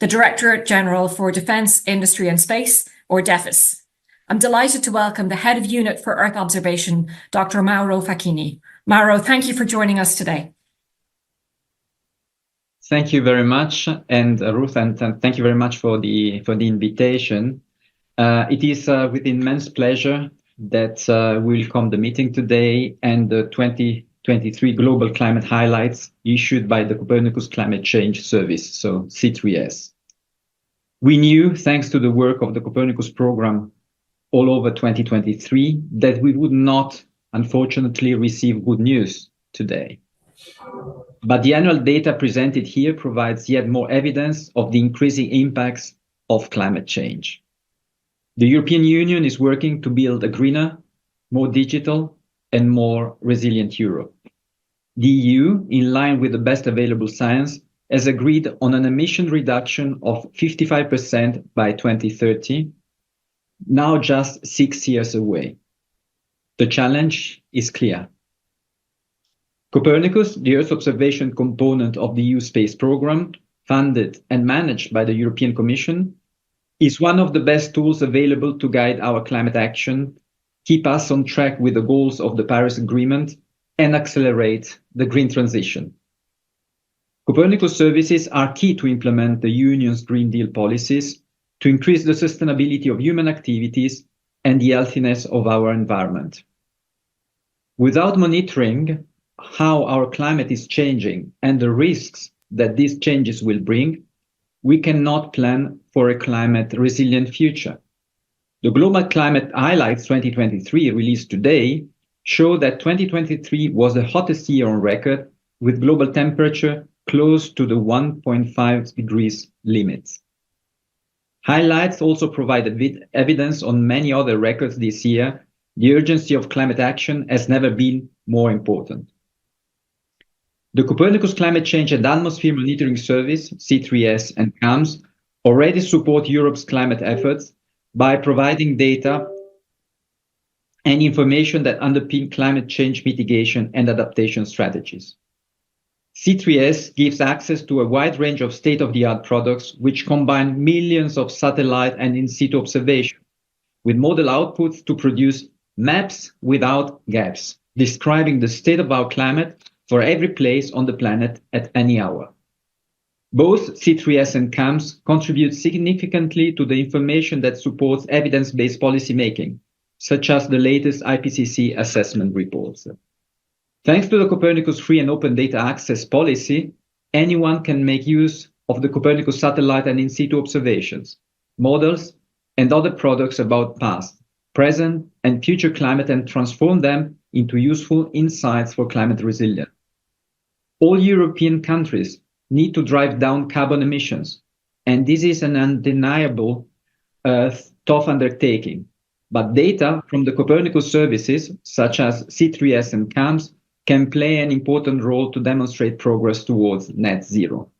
the Directorate General for Defence, Industry and Space, or DEFIS. I'm delighted to welcome the Head of Unit for Earth Observation, Dr. Mauro Facchini. Mauro, thank you for joining us today. Thank you very much, and Ruth, and thank you very much for the invitation. It is with immense pleasure that we will come the meeting today and the 2023 Global Climate Highlights issued by the Copernicus Climate Change Service, so C3S. We knew, thanks to the work of the Copernicus program all over 2023, that we would not, unfortunately, receive good news today. But the annual data presented here provides yet more evidence of the increasing impacts of climate change. The European Union is working to build a greener, more digital, and more resilient Europe. The EU, in line with the best available science, has agreed on an emission reduction of 55% by 2030, now just 6 years away. The challenge is clear. Copernicus, the Earth observation component of the EU space program, funded and managed by the European Commission, is one of the best tools available to guide our climate action, keep us on track with the goals of the Paris Agreement, and accelerate the green transition. Copernicus services are key to implement the Union's Green Deal policies to increase the sustainability of human activities and the healthiness of our environment. Without monitoring how our climate is changing and the risks that these changes will bring, we cannot plan for a climate resilient future. The Global Climate Highlights 2023 released today show that 2023 was the hottest year on record, with global temperature close to the 1.5 degrees limits. Highlights also provided evidence on many other records this year. The urgency of climate action has never been more important. The Copernicus Climate Change and Atmosphere Monitoring Service, C3S and CAMS, already support Europe's climate efforts by providing data and information that underpin climate change mitigation and adaptation strategies. C3S gives access to a wide range of state-of-the-art products which combine millions of satellite and in-situ observations with model outputs to produce maps without gaps, describing the state of our climate for every place on the planet at any hour. Both C3S and CAMS contribute significantly to the information that supports evidence-based policymaking, such as the latest IPCC assessment reports. Thanks to the Copernicus free and open data access policy, anyone can make use of the Copernicus satellite and in-situ observations, models, and other products about past, present, and future climate and transform them into useful insights for climate resilience. All European countries need to drive down carbon emissions, and this is an undeniable tough undertaking. But data from the Copernicus services, such as C3S and CAMS, can play an important role to demonstrate progress towards net zero.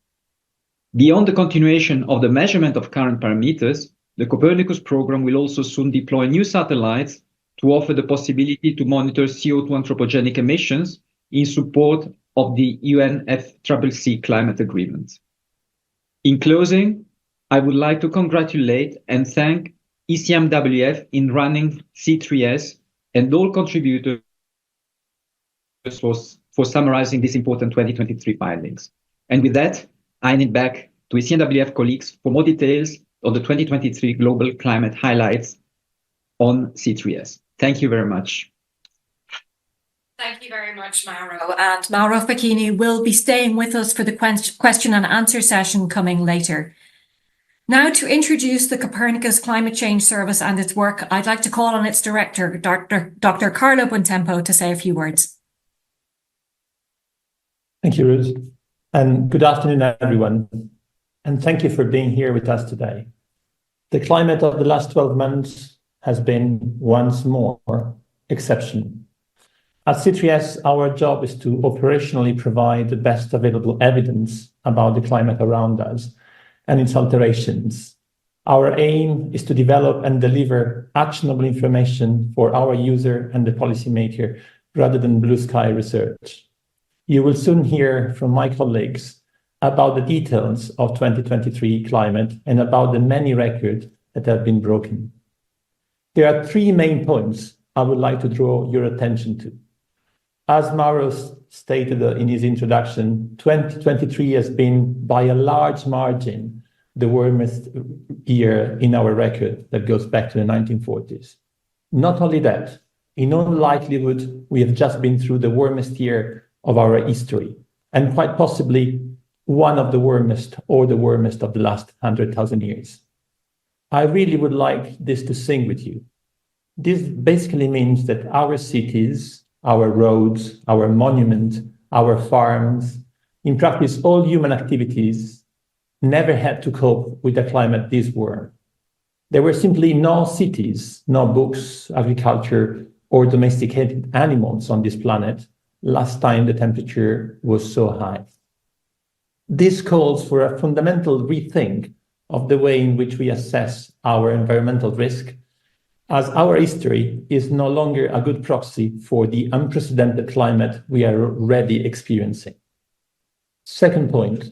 Beyond the continuation of the measurement of current parameters, the Copernicus program will also soon deploy new satellites to offer the possibility to monitor CO2 anthropogenic emissions in support of the UNFCCC climate agreement. In closing, I would like to congratulate and thank ECMWF in running C3S and all contributors for summarizing these important 2023 findings. And with that, I hand it back to ECMWF colleagues for more details of the 2023 Global Climate Highlights on C3S. Thank you very much. Thank you very much, Mauro. And Mauro Facchini will be staying with us for the question and answer session coming later. Now, to introduce the Copernicus Climate Change Service and its work, I'd like to call on its director, Dr. Carlo Buontempo, to say a few words. Thank you, Ruth. And good afternoon, everyone. And thank you for being here with us today. The climate of the last 12 months has been once more exceptional. At C3S, our job is to operationally provide the best available evidence about the climate around us and its alterations. Our aim is to develop and deliver actionable information for our user and the policymaker rather than blue sky research. You will soon hear from my colleagues about the details of 2023 climate and about the many records that have been broken. There are three main points I would like to draw your attention to. As Mauro stated in his introduction, 2023 has been, by a large margin, the warmest year in our record that goes back to the 1940s. Not only that, in all likelihood, we have just been through the warmest year of our history, and quite possibly one of the warmest or the warmest of the last 100,000 years. I really would like this to sing with you. This basically means that our cities, our roads, our monuments, our farms, in practice, all human activities never had to cope with a climate this warm. There were simply no cities, no books, agriculture, or domesticated animals on this planet last time the temperature was so high. This calls for a fundamental rethink of the way in which we assess our environmental risk, as our history is no longer a good proxy for the unprecedented climate we are already experiencing. Second point,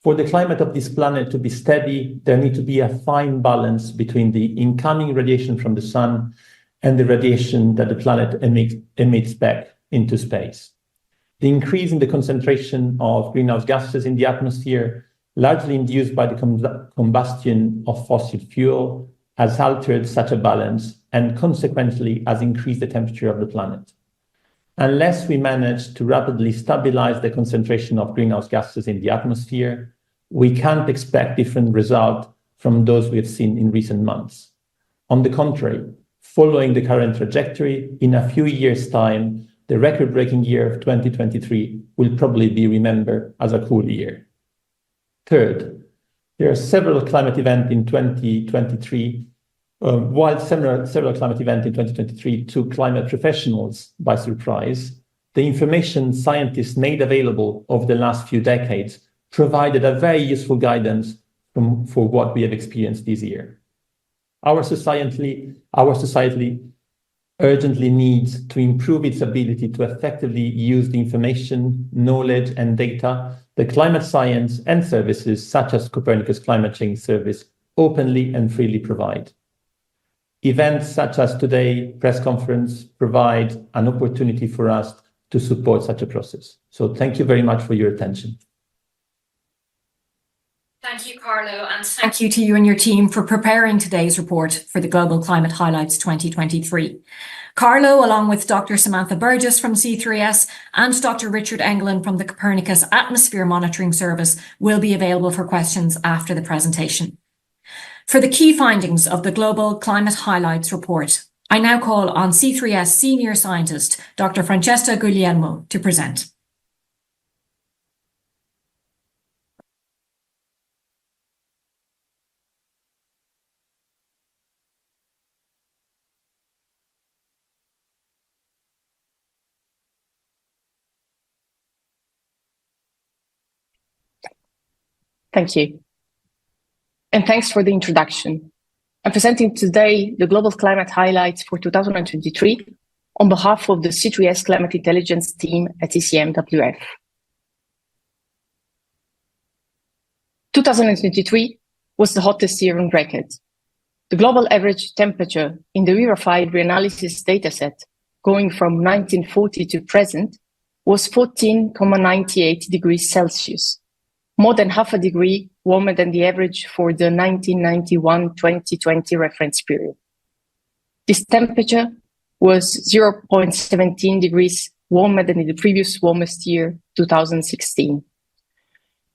for the climate of this planet to be steady, there needs to be a fine balance between the incoming radiation from the sun and the radiation that the planet emits back into space. The increase in the concentration of greenhouse gases in the atmosphere, largely induced by the combustion of fossil fuel, has altered such a balance and consequently has increased the temperature of the planet. Unless we manage to rapidly stabilize the concentration of greenhouse gases in the atmosphere, we can't expect different results from those we have seen in recent months. On the contrary, following the current trajectory, in a few years' time, the record-breaking year of 2023 will probably be remembered as a cool year. Third, there are several climate events in 2023. While several climate events in 2023 took climate professionals by surprise, the information scientists made available over the last few decades provided a very useful guidance for what we have experienced this year. Our society urgently needs to improve its ability to effectively use the information, knowledge, and data that climate science and services such as Copernicus Climate Change Service openly and freely provide. Events such as today's press conference provide an opportunity for us to support such a process. So thank you very much for your attention. Thank you, Carlo, and thank you to you and your team for preparing today's report for the Global Climate Highlights 2023. Carlo, along with Dr. Samantha Burgess from C3S and Dr. Richard Engelin from the Copernicus Atmosphere Monitoring Service, will be available for questions after the presentation. For the key findings of the Global Climate Highlights report, I now call on C3S Senior Scientist, Dr. Francesca Guglielmo, to present. Thank you. And thanks for the introduction. I'm presenting today the Global Climate Highlights for 2023 on behalf of the C3S Climate Intelligence team at ECMWF. 2023 was the hottest year on record. The global average temperature in the verified reanalysis dataset, going from 1940 to present, was 14,98 degrees Celsius, more than half a degree warmer than the average for the 1991-2020 reference period. This temperature was 0.17 degrees warmer than in the previous warmest year, 2016.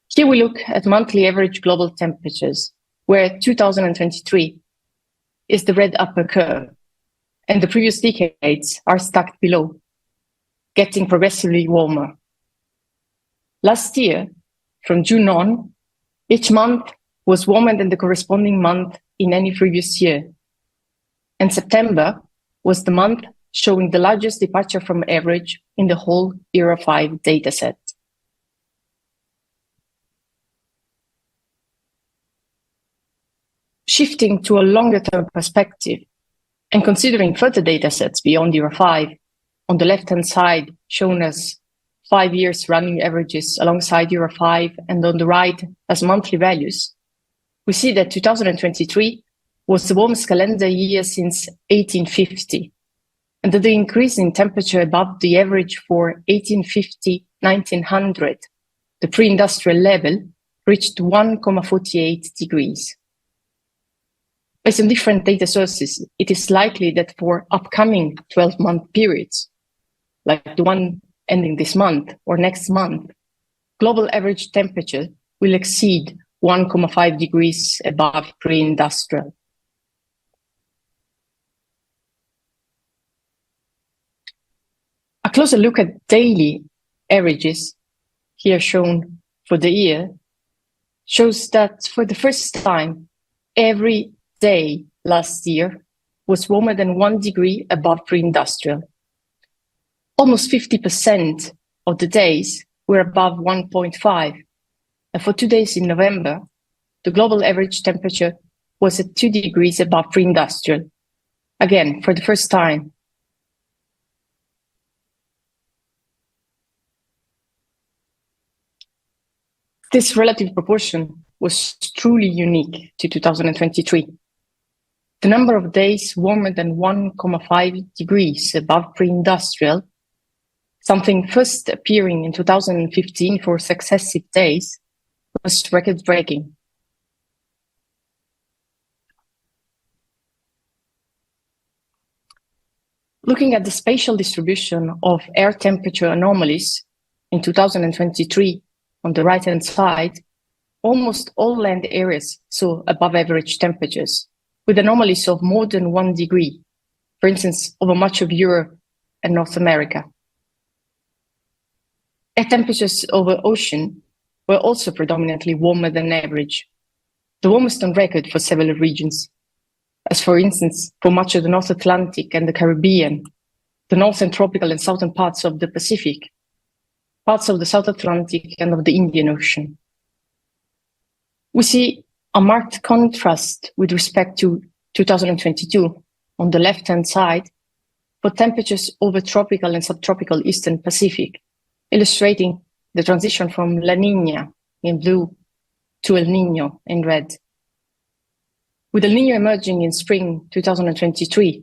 Here we look at monthly average global temperatures, where 2023 is the red upper curve, and the previous decades are stacked below, getting progressively warmer. Last year, from June on, each month was warmer than the corresponding month in any previous year. And September was the month showing the largest departure from average in the whole Era 5 dataset. Shifting to a longer-term perspective and considering further datasets beyond Era 5, on the left-hand side shown as 5 years running averages alongside Euro 5 and on the right as monthly values, we see that 2023 was the warmest calendar year since 1850, and that the increase in temperature above the average for 1850-1900, the pre-industrial level, reached 1,48 degrees. Based on different data sources, it is likely that for upcoming 12-month periods, like the one ending this month or next month, global average temperature will exceed 1,5 degrees above pre-industrial. A closer look at daily averages, here shown for the year, shows that for the first time, every day last year was warmer than 1 degree above pre-industrial. Almost 50% of the days were above 1.5. And for 2 days in November, the global average temperature was at 2 degrees above pre-industrial. Again, for the first time. This relative proportion was truly unique to 2023. The number of days warmer than 1,5 degrees above pre-industrial, something first appearing in 2015 for successive days, was record-breaking. Looking at the spatial distribution of air temperature anomalies in 2023, on the right-hand side, almost all land areas saw above-average temperatures, with anomalies of more than 1 degree, for instance, over much of Europe and North America. Air temperatures over ocean were also predominantly warmer than average, the warmest on record for several regions, as for instance, for much of the North Atlantic and the Caribbean, the northern tropical and southern parts of the Pacific, parts of the South Atlantic and of the Indian Ocean. We see a marked contrast with respect to 2022 on the left-hand side for temperatures over tropical and subtropical Eastern Pacific, illustrating the transition from La Niña in blue to El Niño in red. With El Niño emerging in spring 2023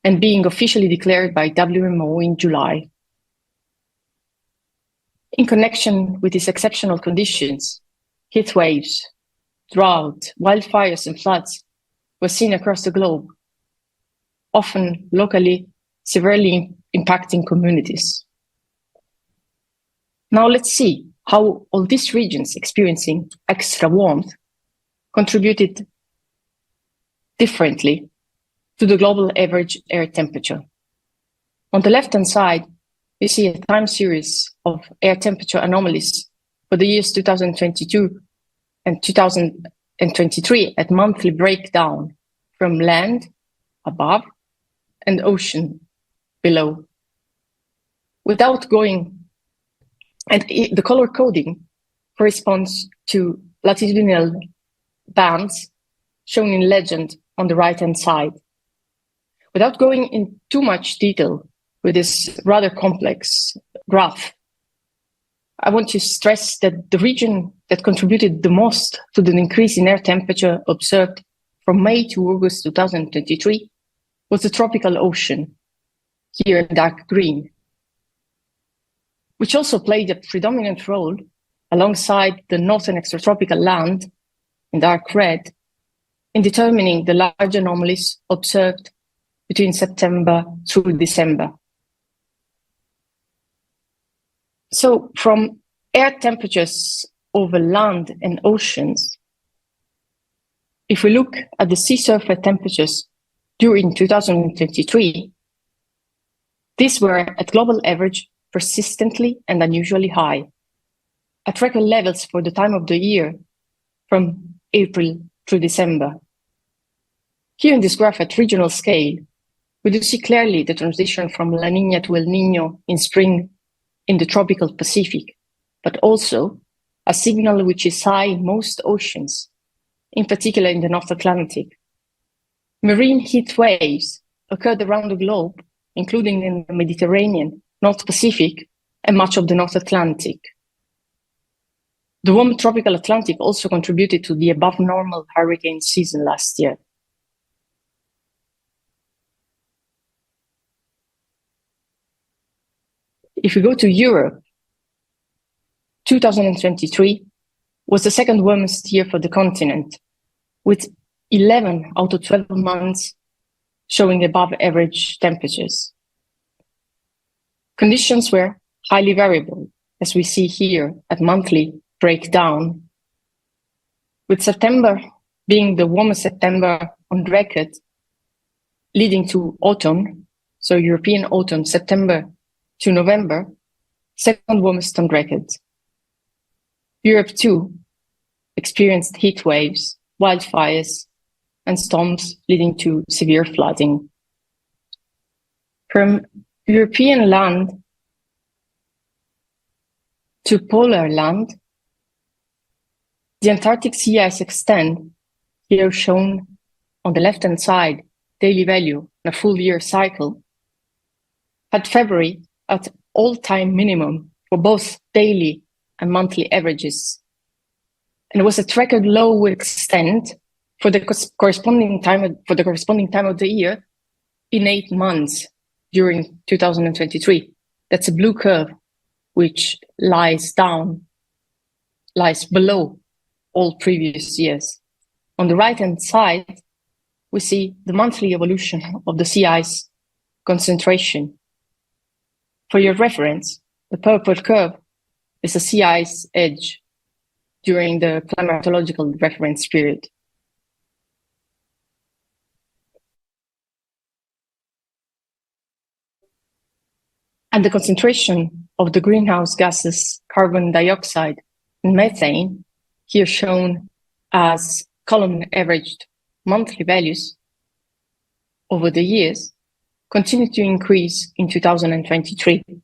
and being officially declared by WMO in July. In connection with these exceptional conditions, heat waves, drought, wildfires and floods were seen across the globe, often locally severely impacting communities. Now let's see how all these regions experiencing extra warmth contributed differently to the global average air temperature. On the left-hand side, you see a time series of air temperature anomalies for the years 2022 and 2023 at monthly breakdown from land above and ocean below. Without going, and the color coding corresponds to latitudinal bands shown in legend on the right-hand side. Without going in too much detail with this rather complex graph, I want to stress that the region that contributed the most to the increase in air temperature observed from May to August 2023 was the tropical ocean, here in dark green, which also played a predominant role alongside the northern extratropical land, in dark red, in determining the large anomalies observed between September through December. So from air temperatures over land and oceans, if we look at the sea surface temperatures during 2023, these were at global average persistently and unusually high, at record levels for the time of the year from April through December. Here in this graph at regional scale, we do see clearly the transition from La Niña to El Niño in spring in the tropical Pacific, but also a signal which is high in most oceans, in particular in the North Atlantic. Marine heat waves occurred around the globe, including in the Mediterranean, North Pacific, and much of the North Atlantic. The warm tropical Atlantic also contributed to the above normal hurricane season last year. If we go to Europe, 2023 was the second warmest year for the continent, with 11 out of 12 months showing above average temperatures. Conditions were highly variable, as we see here at monthly breakdown, with September being the warmest September on record, leading to autumn, so European autumn, September to November, second warmest on record. Europe too experienced heat waves, wildfires, and storms leading to severe flooding. From European land to polar land, the Antarctic sea ice extent, here shown on the left-hand side, daily value in a full year cycle, had February at all-time minimum for both daily and monthly averages. And it was at record low extent for the corresponding time of the year in 8 months during 2023. That's a blue curve, which lies below all previous years. On the right-hand side, we see the monthly evolution of the sea ice concentration. For your reference, the purple curve is a sea ice edge during the climatological reference period. And the concentration of the greenhouse gases, carbon dioxide and methane, here shown as column averaged monthly values over the years, continued to increase in 2023. The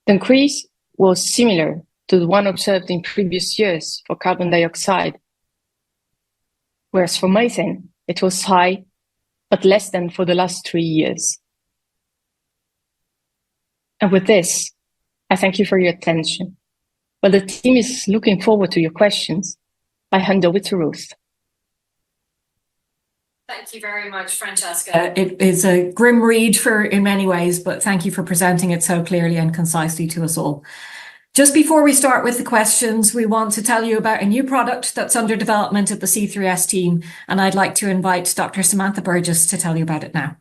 increase was similar to the one observed in previous years for carbon dioxide, whereas for methane, it was high, but less than for the last 3 years. And with this, I thank you for your attention. While the team is looking forward to your questions, I hand over to Ruth. Thank you very much, Francesca. It is a grim read in many ways, but thank you for presenting it so clearly and concisely to us all. Just before we start with the questions, we want to tell you about a new product that's under development at the C3S team, and I'd like to invite Dr. Samantha Burgess to tell you about it now.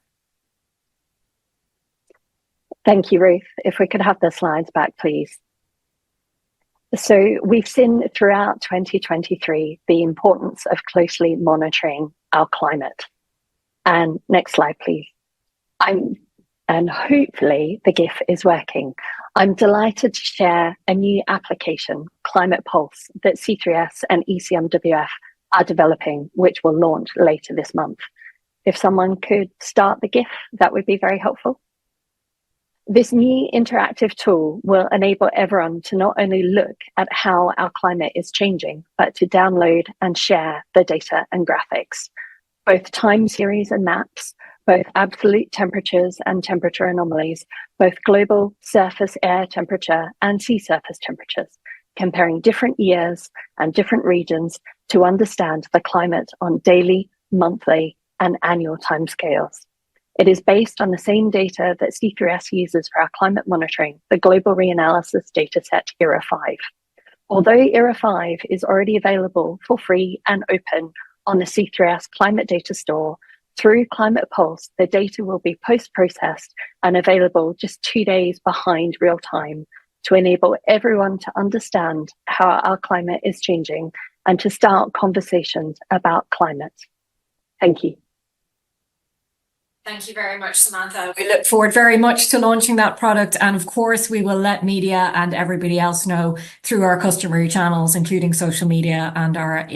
Thank you, Ruth. If we could have the slides back, please. So we've seen throughout 2023 the importance of closely monitoring our climate. And next slide, please. And hopefully the GIF is working. I'm delighted to share a new application, Climate Pulse, that C3S and ECMWF are developing, which will launch later this month. If someone could start the GIF, that would be very helpful. This new interactive tool will enable everyone to not only look at how our climate is changing, but to download and share the data and graphics, both time series and maps, both absolute temperatures and temperature anomalies, both global surface air temperature and sea surface temperatures, comparing different years and different regions to understand the climate on daily, monthly, and annual timescales. It is based on the same data that C3S uses for our climate monitoring, the Global Reanalysis Dataset ERA5. Although ERA5 is already available for free and open on the C3S Climate Data Store, through Climate Pulse, the data will be post-processed and available just 2 days behind real time to enable everyone to understand how our climate is changing and to start conversations about climate. Thank you. Thank you very much, Samantha. We look forward very much to launching that product. And of course, we will let media and everybody else know through our customary channels, including social media and our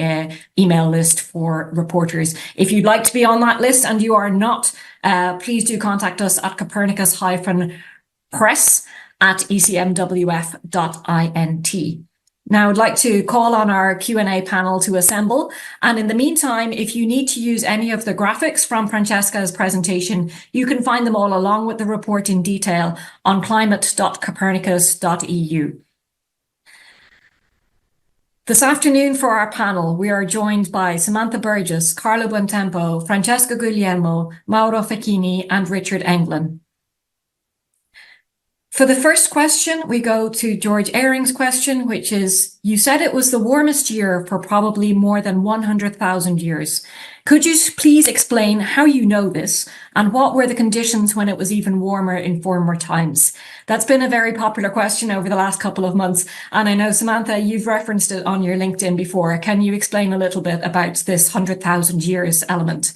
email list for reporters. If you'd like to be on that list and you are not, please do contact us at Copernicus-press@ecmwf.int. Now, I'd like to call on our Q&A panel to assemble. And in the meantime, if you need to use any of the graphics from Francesca's presentation, you can find them all along with the report in detail on climate.copernicus.eu. This afternoon for our panel, we are joined by Samantha Burgess, Carlo Buontempo, Francesca Guglielmo, Mauro Facchini, and Richard Englund. For the first question, we go to George Airing's question, which is, you said it was the warmest year for probably more than 100,000 years. Could you please explain how you know this and what were the conditions when it was even warmer in former times? That's been a very popular question over the last couple of months. And I know, Samantha, you've referenced it on your LinkedIn before. Can you explain a little bit about this 100,000 years element?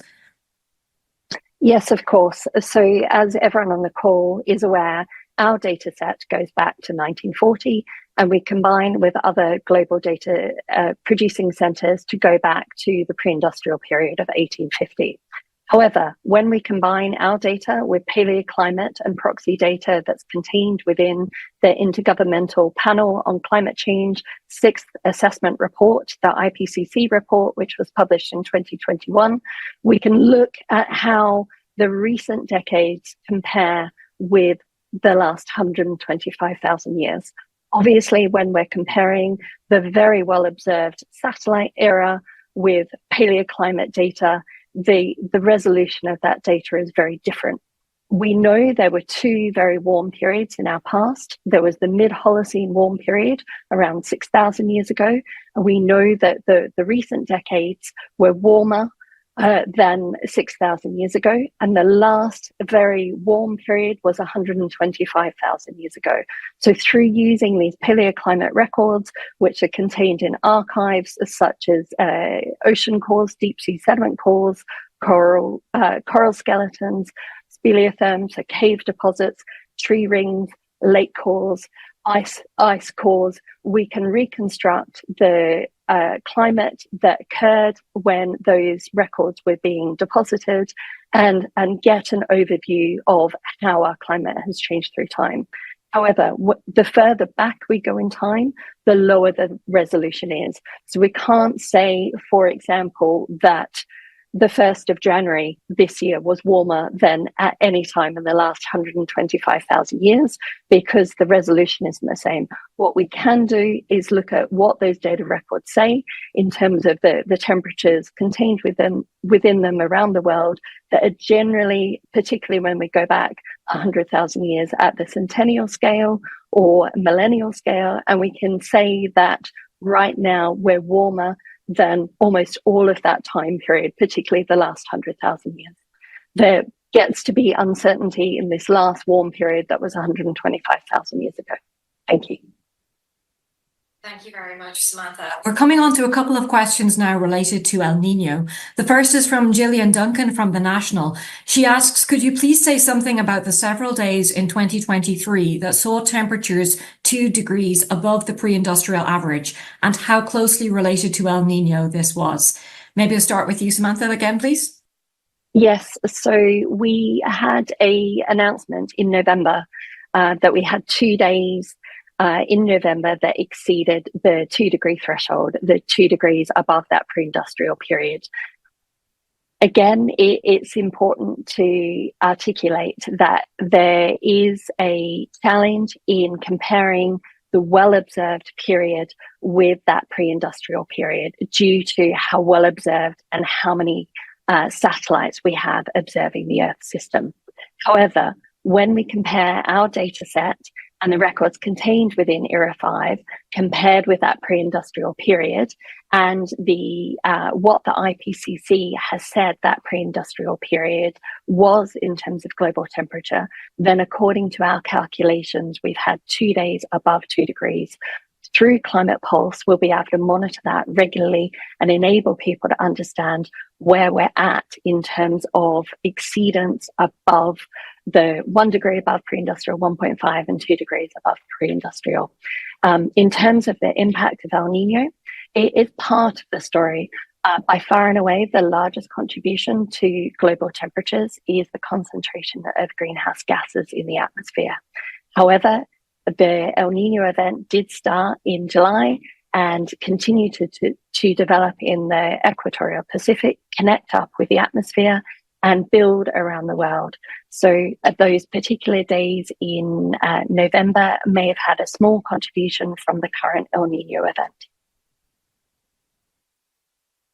Yes, of course. So as everyone on the call is aware, our data set goes back to 1940, and we combine with other global data producing centres to go back to the pre-industrial period of 1850. However, when we combine our data with paleoclimate and proxy data that's contained within the Intergovernmental Panel on Climate Change 6th Assessment Report, the IPCC report, which was published in 2021, we can look at how the recent decades compare with the last 125,000 years. Obviously, when we're comparing the very well observed satellite era with paleoclimate data, the resolution of that data is very different. We know there were two very warm periods in our past. There was the mid-Holocene warm period around 6,000 years ago, and we know that the recent decades were warmer than 6,000 years ago, and the last very warm period was 125,000 years ago. So through using these paleoclimate records, which are contained in archives such as ocean cores, deep sea sediment cores, coral skeletons, speleotherms, so cave deposits, tree rings, lake cores, ice cores, we can reconstruct the climate that occurred when those records were being deposited and get an overview of how our climate has changed through time. However, the further back we go in time, the lower the resolution is. So we can't say, for example, that the 1st of January this year was warmer than at any time in the last 125,000 years because the resolution isn't the same. What we can do is look at what those data records say in terms of the temperatures contained within them around the world that are generally, particularly when we go back 100,000 years at the centennial scale or millennial scale, and we can say that right now we're warmer than almost all of that time period, particularly the last 100,000 years. There gets to be uncertainty in this last warm period that was 125,000 years ago. Thank you. Thank you very much, Samantha. We're coming on to a couple of questions now related to El Niño. The first is from Gillian Duncan from The National. She asks, could you please say something about the several days in 2023 that saw temperatures 2 degrees above the pre-industrial average and how closely related to El Niño this was? Maybe I'll start with you, Samantha, again, please. Yes, so we had an announcement in November that we had 2 days in November that exceeded the 2 degree threshold, the 2 degrees above that pre-industrial period. Again, it's important to articulate that there is a challenge in comparing the well-observed period with that pre-industrial period due to how well observed and how many satellites we have observing the Earth system. However, when we compare our data set and the records contained within ERA 5 compared with that pre-industrial period and what the IPCC has said that pre-industrial period was in terms of global temperature, then according to our calculations, we've had 2 days above 2 degrees. Through Climate Pulse, we'll be able to monitor that regularly and enable people to understand where we're at in terms of exceedance above the 1 degree above pre-industrial, 1.5 and 2 degrees above pre-industrial. In terms of the impact of El Niño, it is part of the story. By far and away, the largest contribution to global temperatures is the concentration of greenhouse gases in the atmosphere. However, the El Niño event did start in July and continue to develop in the equatorial Pacific, connect up with the atmosphere, and build around the world. So those particular days in November may have had a small contribution from the current El Niño event.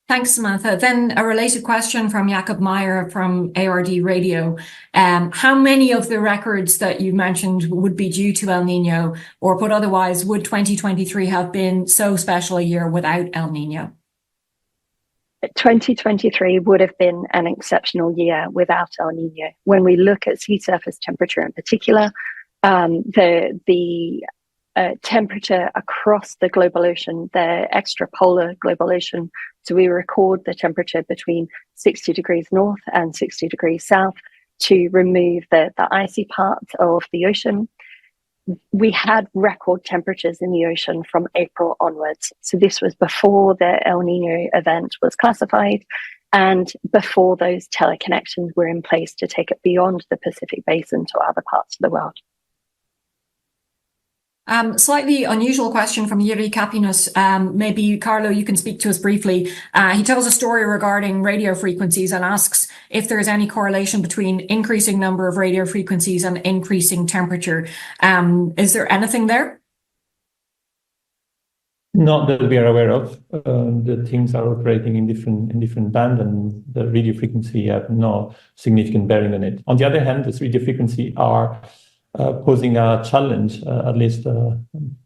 Thanks, Samantha. Then a related question from Jakob Meyer from ARD Radio. How many of the records that you mentioned would be due to El Niño, or put otherwise, would 2023 have been so special a year without El Niño? 2023 would have been an exceptional year without El Niño. When we look at sea surface temperature in particular, the temperature across the global ocean, the extrapolar global ocean, so we record the temperature between 60 degrees north and 60 degrees south to remove the icy parts of the ocean. We had record temperatures in the ocean from April onwards. So this was before the El Niño event was classified and before those teleconnections were in place to take it beyond the Pacific Basin to other parts of the world. Slightly unusual question from Yuri Kapinus. Maybe, Carlo, you can speak to us briefly. He tells a story regarding radio frequencies and asks if there is any correlation between increasing number of radio frequencies and increasing temperature. Is there anything there? Not that we are aware of. The things are operating in different bands, and the radio frequency have no significant bearing on it. On the other hand, this radio frequency are posing a challenge, at least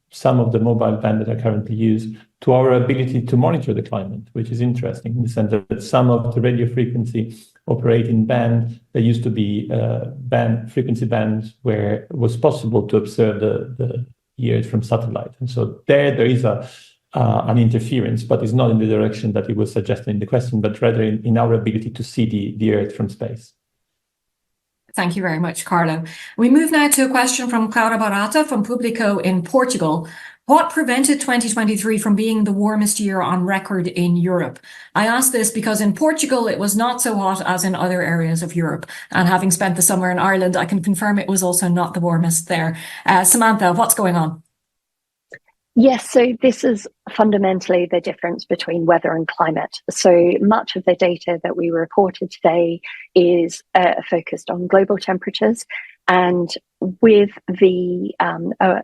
some of the mobile band that are currently used, to our ability to monitor the climate, which is interesting in the sense that some of the radio frequency operate in band that used to be frequency bands where it was possible to observe the Earth from satellite. And so there is an interference, but it's not in the direction that it was suggested in the question, but rather in our ability to see the Earth from space. Thank you very much, Carlo. We move now to a question from Clara Barata from Público in Portugal. What prevented 2023 from being the warmest year on record in Europe? I ask this because in Portugal, it was not so hot as in other areas of Europe. And having spent the summer in Ireland, I can confirm it was also not the warmest there. Samantha, what's going on? Yes, so this is fundamentally the difference between weather and climate. So much of the data that we reported today is focused on global temperatures, and with the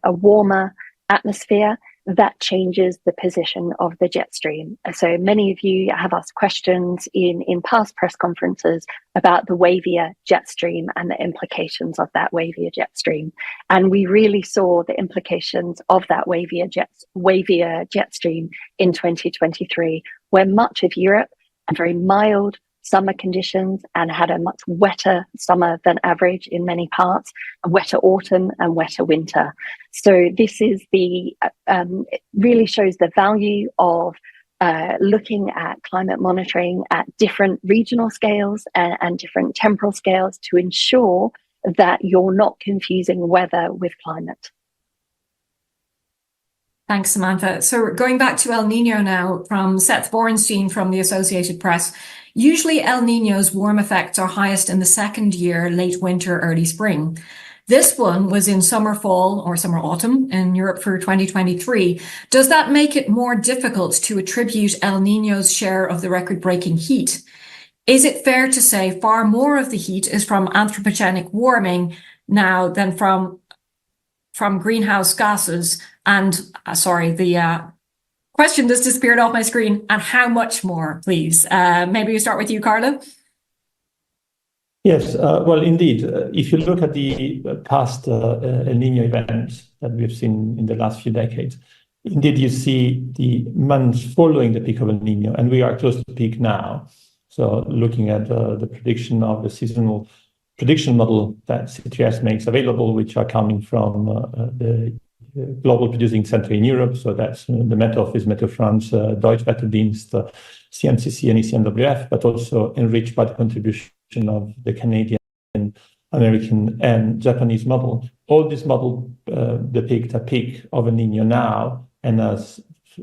a warmer atmosphere, that changes the position of the jet stream. So many of you have asked questions in past press conferences about the wavier jet stream and the implications of that wavier jet stream. And we really saw the implications of that wavier jet stream in 2023, where much of Europe had very mild summer conditions and had a much wetter summer than average in many parts, a wetter autumn and wetter winter. So this is it really shows the value of looking at climate monitoring at different regional scales and different temporal scales to ensure that you're not confusing weather with climate. Thanks, Samantha. So going back to El Niño now, from Seth Borenstein from the Associated Press. Usually El Niño's warm effects are highest in the second year, late winter, early spring. This one was in summer, fall, or summer, autumn in Europe for 2023. Does that make it more difficult to attribute El Niño's share of the record-breaking heat? Is it fair to say far more of the heat is from anthropogenic warming now than from greenhouse gases? And the question just disappeared off my screen. And how much more, please? Maybe we start with you, Carlo. Yes, well, indeed. If you look at the past El Niño events that we've seen in the last few decades, indeed you see the months following the peak of El Niño, and we are close to peak now. So looking at the prediction of the seasonal prediction model that CTS makes available, which are coming from the Global Producing Center in Europe. So that's the Met Office, Meteo France, Deutsche Wetterdienst, CMCC and ECMWF, but also enriched by the contribution of the Canadian, American and Japanese model. All this model depict a peak of El Niño now and a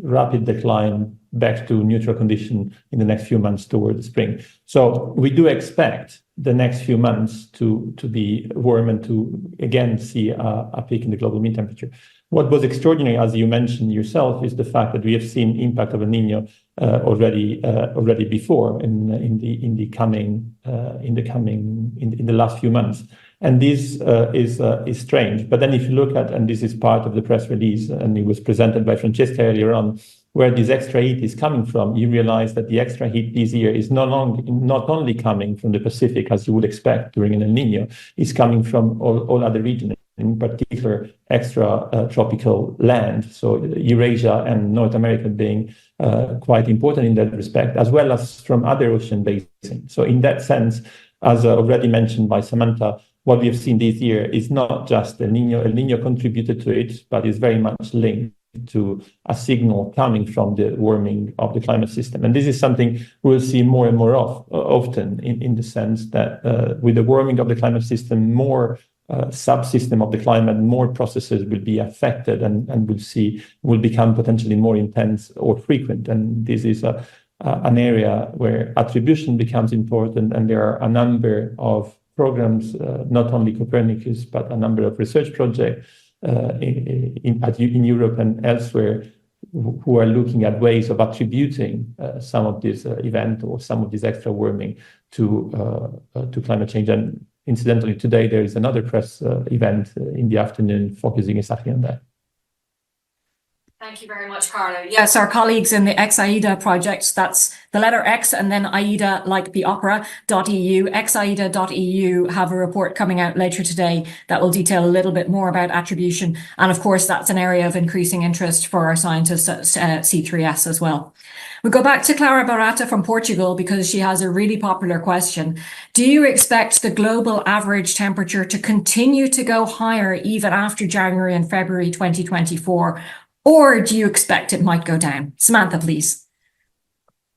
rapid decline back to neutral condition in the next few months toward the spring. So we do expect the next few months to be warm and to again see a peak in the global mean temperature. What was extraordinary, as you mentioned yourself, is the fact that we have seen impact of El Niño already before in the last few months. And this is strange. But then if you look at, and this is part of the press release, and it was presented by Francesca earlier on, where this extra heat is coming from, you realize that the extra heat this year is not only coming from the Pacific, as you would expect during an El Niño, it's coming from all other regions, in particular extra tropical land. So Eurasia and North America being quite important in that respect, as well as from other ocean basins. So in that sense, as already mentioned by Samantha, what we have seen this year is not just El Niño. El Niño contributed to it, but is very much linked to a signal coming from the warming of the climate system. And this is something we'll see more and more often in the sense that with the warming of the climate system, more subsystem of the climate, more processes will be affected and will become potentially more intense or frequent. And this is an area where attribution becomes important, and there are a number of programs, not only Copernicus, but a number of research projects in Europe and elsewhere, who are looking at ways of attributing some of this event or some of this extra warming to climate change. And incidentally, today there is another press event in the afternoon focusing exactly on that. Thank you very much, Carlo. Yes, our colleagues in the X-AIDA project, that's the letter X and then AIDA, like the opera.eu, xaida.eu, have a report coming out later today that will detail a little bit more about attribution. And of course, that's an area of increasing interest for our scientists at C3S as well. We go back to Clara Barata from Portugal because she has a really popular question. Do you expect the global average temperature to continue to go higher even after January and February 2024? Or do you expect it might go down? Samantha, please.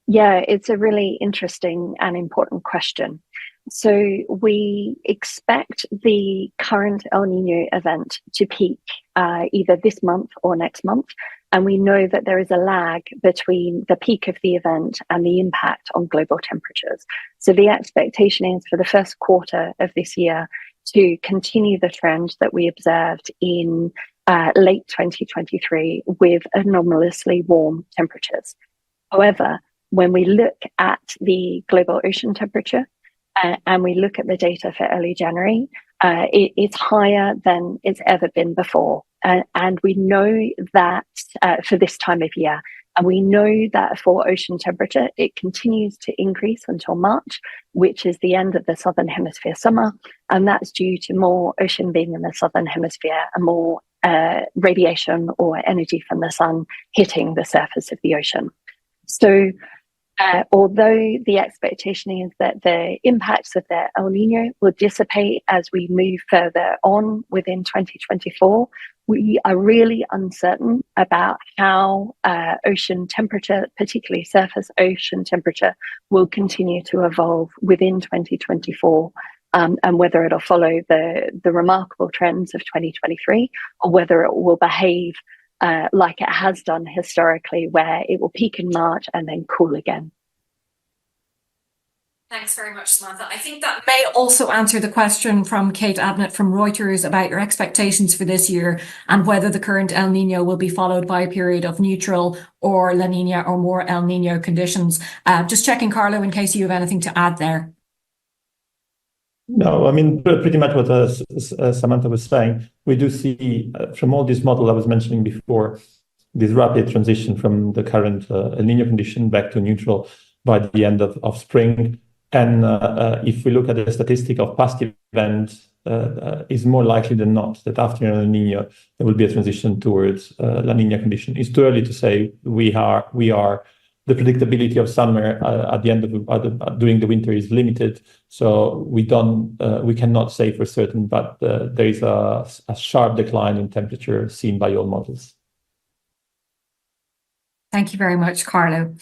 Yeah, it's a really interesting and important question. So we expect the current El Niño event to peak either this month or next month. And we know that there is a lag between the peak of the event and the impact on global temperatures. So the expectation is for the first quarter of this year to continue the trend that we observed in late 2023 with anomalously warm temperatures. However, when we look at the global ocean temperature and we look at the data for early January, it's higher than it's ever been before. And we know that for this time of year, and we know that for ocean temperature, it continues to increase until March, which is the end of the Southern Hemisphere summer. And that's due to more ocean being in the Southern Hemisphere and more radiation or energy from the sun hitting the surface of the ocean. So although the expectation is that the impacts of the El Niño will dissipate as we move further on within 2024, we are really uncertain about how ocean temperature, particularly surface ocean temperature, will continue to evolve within 2024. And whether it'll follow the remarkable trends of 2023 or whether it will behave like it has done historically, where it will peak in March and then cool again. Thanks very much, Samantha. I think that may also answer the question from Kate Abnett from Reuters about your expectations for this year and whether the current El Niño will be followed by a period of neutral or La Niña or more El Niño conditions. Just checking, Carlo, in case you have anything to add there. No, I mean, pretty much what Samantha was saying. We do see from all these models I was mentioning before, this rapid transition from the current El Niño condition back to neutral by the end of spring. And if we look at the statistic of past events, it's more likely than not that after El Niño, there will be a transition towards La Niña condition. It's too early to say. We are the predictability of summer at the end of during the winter is limited, so we cannot say for certain. But there is a sharp decline in temperature seen by all models. Thank you very much, Carlo.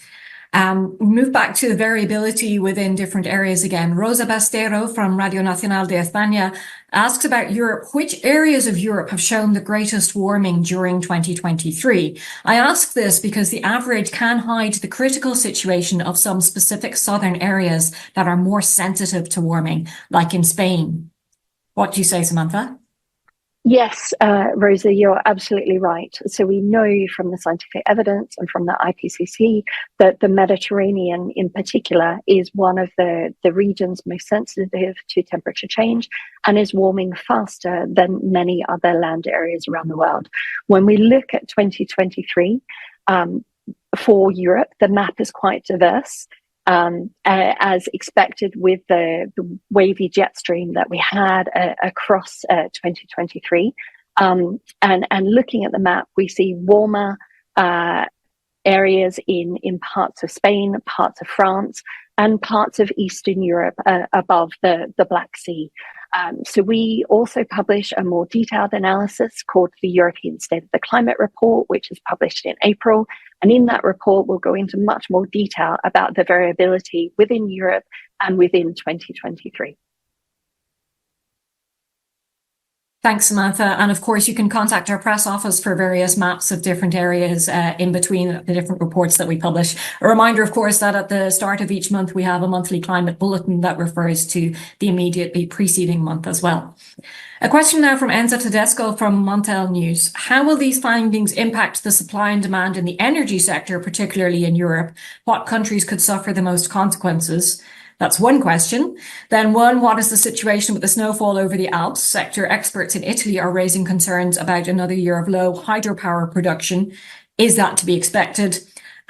Move back to the variability within different areas again. Rosa Bastero from Radio Nacional de España asks about Europe. Which areas of Europe have shown the greatest warming during 2023? I ask this because the average can hide the critical situation of some specific southern areas that are more sensitive to warming, like in Spain. What do you say, Samantha? Yes, Rosa, you're absolutely right. So we know from the scientific evidence and from the IPCC that the Mediterranean in particular is one of the regions most sensitive to temperature change and is warming faster than many other land areas around the world. When we look at 2023, for Europe, the map is quite diverse. As expected with the wavy jet stream that we had across 2023. And looking at the map, we see warmer areas in parts of Spain, parts of France, and parts of Eastern Europe above the Black Sea. So we also publish a more detailed analysis called the European State of the Climate Report, which is published in April. And in that report, we'll go into much more detail about the variability within Europe and within 2023. Thanks, Samantha. And of course, you can contact our press office for various maps of different areas in between the different reports that we publish. A reminder, of course, that at the start of each month, we have a monthly climate bulletin that refers to the immediately preceding month as well. A question now from Enza Tedesco from Montel News. How will these findings impact the supply and demand in the energy sector, particularly in Europe? What countries could suffer the most consequences? That's one question. Then what is the situation with the snowfall over the Alps? Sector experts in Italy are raising concerns about another year of low hydropower production. Is that to be expected?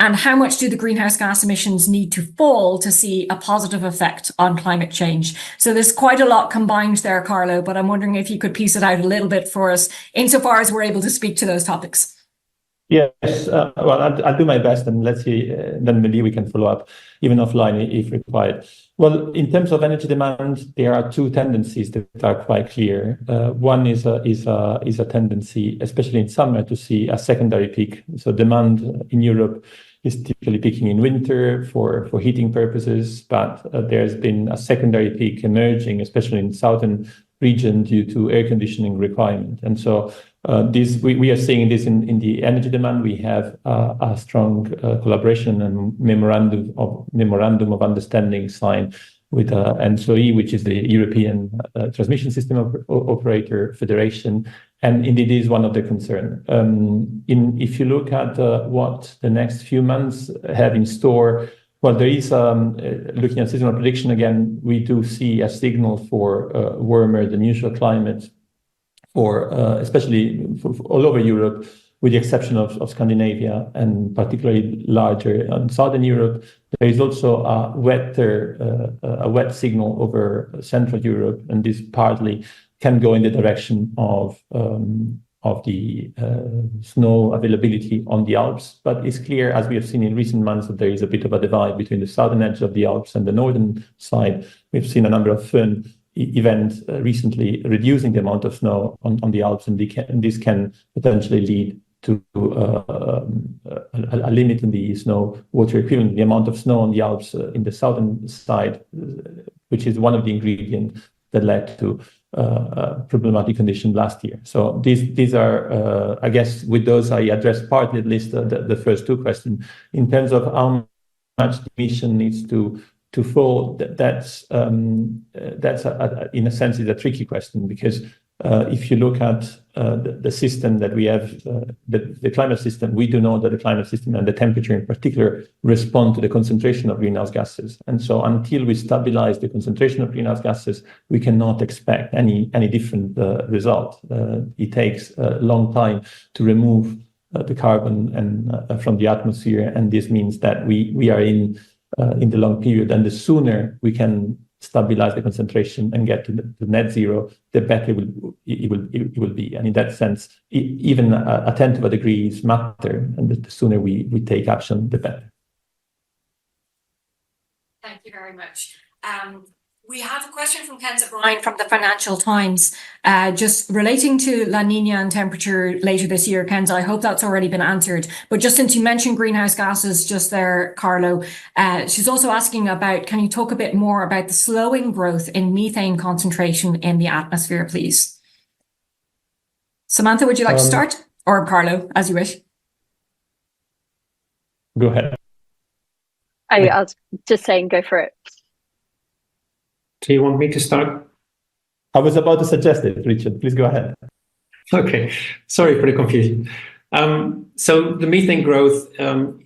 And how much do the greenhouse gas emissions need to fall to see a positive effect on climate change? So there's quite a lot combined there, Carlo, but I'm wondering if you could piece it out a little bit for us insofar as we're able to speak to those topics. Yes, well, I'll do my best, and let's see, then maybe we can follow up even offline if required. Well, in terms of energy demand, there are two tendencies that are quite clear. One is a tendency, especially in summer, to see a secondary peak. So demand in Europe is typically peaking in winter for heating purposes, but there's been a secondary peak emerging, especially in southern region due to air conditioning requirement. And so we are seeing this in the energy demand. We have a strong collaboration and memorandum of understanding signed with ENTSO-E, which is the European Transmission System Operator Federation, and indeed is one of the concern. If you look at what the next few months have in store, well, there is, looking at seasonal prediction again, we do see a signal for warmer than usual climate especially all over Europe, with the exception of Scandinavia and particularly larger in Southern Europe. There is also a wet signal over Central Europe, and this partly can go in the direction of the snow availability on the Alps. But it's clear, as we have seen in recent months, that there is a bit of a divide between the southern edge of the Alps and the northern side. We've seen a number of events recently reducing the amount of snow on the Alps, and this can potentially lead to a limit in the snow water equivalent, the amount of snow on the Alps in the southern side, which is one of the ingredients that led to problematic condition last year. So these are, I guess, with those I addressed partly at least the first two questions. In terms of how much emission needs to fall, that's in a sense is a tricky question, because if you look at the system that we have, the climate system, we do know that the climate system and the temperature in particular respond to the concentration of greenhouse gases. And so until we stabilize the concentration of greenhouse gases, we cannot expect any different result. It takes a long time to remove the carbon and from the atmosphere, and this means that we are in the long period, and the sooner we can stabilize the concentration and get to the net zero, the better it will be. And in that sense, even a tenth of a degree matter, and the sooner we take action, the better. Thank you very much. We have a question from Ken O'Brien from the Financial Times, just relating to La Niña and temperature later this year. Ken's, I hope that's already been answered. But just since you mentioned greenhouse gases just there, Carlo, she's also asking about, can you talk a bit more about the slowing growth in methane concentration in the atmosphere, please? Samantha, would you like to start? Or Carlo, as you wish. Go ahead. I was just saying, go for it. Do you want me to start? I was about to suggest it, Richard. Please go ahead. Okay, sorry for the confusion. So the methane growth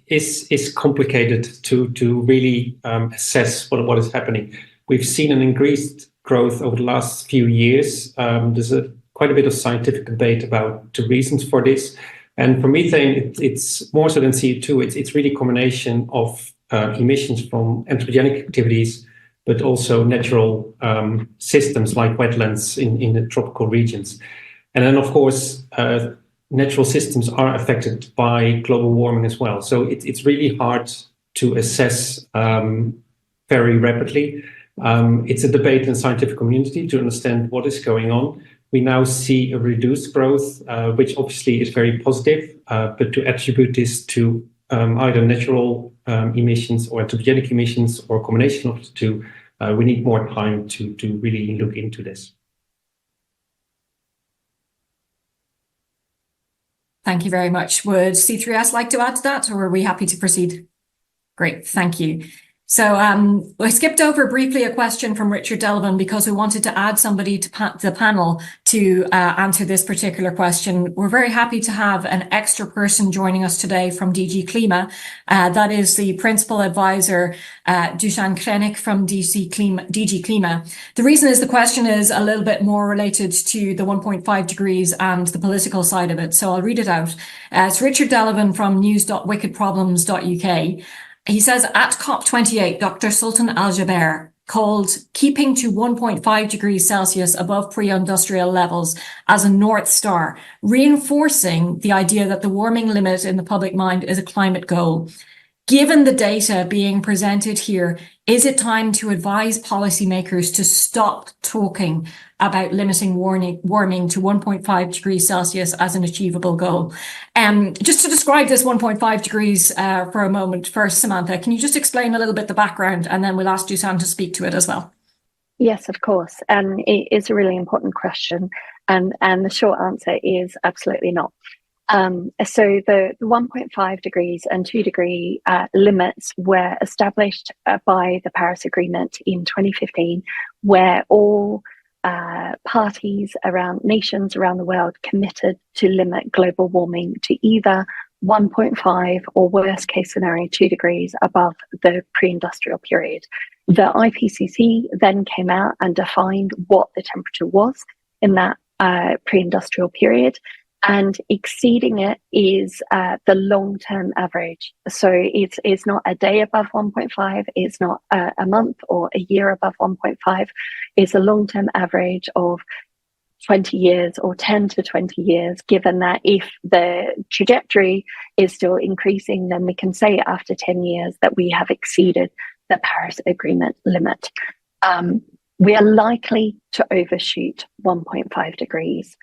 is complicated to really assess what is happening. We've seen an increased growth over the last few years. There's quite a bit of scientific debate about the reasons for this. And for methane, it's more so than CO2. It's really a combination of emissions from anthropogenic activities, but also natural systems like wetlands in the tropical regions. And then, of course, natural systems are affected by global warming as well. So it's really hard to assess very rapidly. It's a debate in the scientific community to understand what is going on. We now see a reduced growth, which obviously is very positive, but to attribute this to either natural emissions or anthropogenic emissions or a combination of the two, we need more time to really look into this. Thank you very much. Would C3S like to add to that, or are we happy to proceed? Great, thank you. So I skipped over briefly a question from Richard Delavan because we wanted to add somebody to the panel to answer this particular question. We're very happy to have an extra person joining us today from DG Klima. That is the Principal Advisor, Dusan Krenik from DG Klima. The reason is the question is a little bit more related to the 1.5 degrees and the political side of it. So I'll read it out. It's Richard Delavan from news.wickedproblems.uk. He says, at COP28, Dr. Sultan Al-Jaber called keeping to 1.5 degrees Celsius above pre-industrial levels as a North Star, reinforcing the idea that the warming limit in the public mind is a climate goal. Given the data being presented here, is it time to advise policymakers to stop talking about limiting warming to 1.5 degrees Celsius as an achievable goal? Just to describe this 1.5 degrees for a moment first, Samantha, can you just explain a little bit the background, and then we'll ask Dusan to speak to it as well? Yes, of course. And it is a really important question. And the short answer is absolutely not. So the 1.5 degrees and 2 degree limits were established by the Paris Agreement in 2015, where all parties around nations around the world committed to limit global warming to either 1.5 or worst case scenario 2 degrees above the pre-industrial period. The IPCC then came out and defined what the temperature was in that pre-industrial period. And exceeding it is the long-term average. So it's not a day above 1.5, it's not a month or a year above 1.5. It's a long-term average of 20 years or 10 to 20 years, given that if the trajectory is still increasing, then we can say after 10 years that we have exceeded the Paris Agreement limit. We are likely to overshoot 1.5 degrees.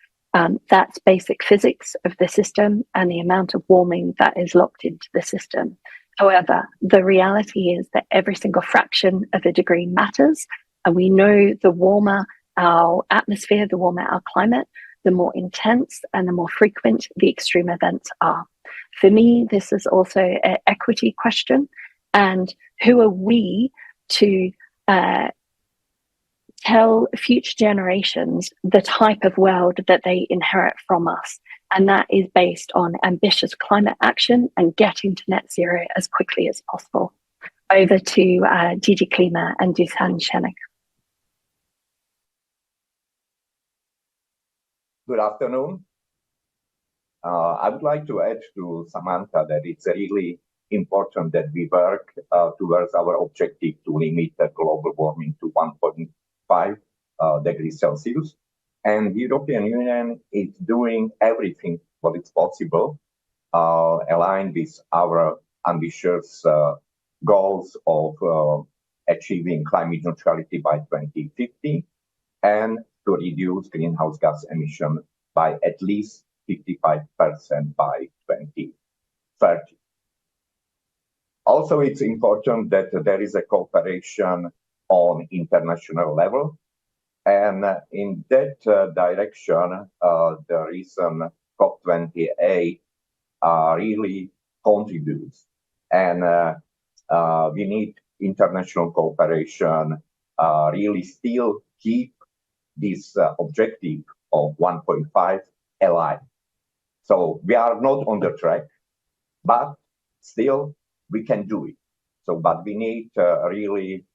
That's basic physics of the system and the amount of warming that is locked into the system. However, the reality is that every single fraction of a degree matters. And we know the warmer our atmosphere, the warmer our climate, the more intense and the more frequent the extreme events are. For me, this is also an equity question. And who are we to tell future generations the type of world that they inherit from us? And that is based on ambitious climate action and getting to net zero as quickly as possible. Over to DG Klima and Dusan Krenik. Good afternoon. I would like to add to Samantha that it's really important that we work towards our objective to limit global warming to 1.5 degrees Celsius. And the European Union is doing everything what is possible, aligned with our ambitious goals of achieving climate neutrality by 2050 and to reduce greenhouse gas emission by at least 55% by 2030. Also, it's important that there is a cooperation on international level. And in that direction, the recent COP28 really contributes. And we need international cooperation really still keep this objective of 1.5 alive. So we are not on the track, but still we can do it. So, but we need really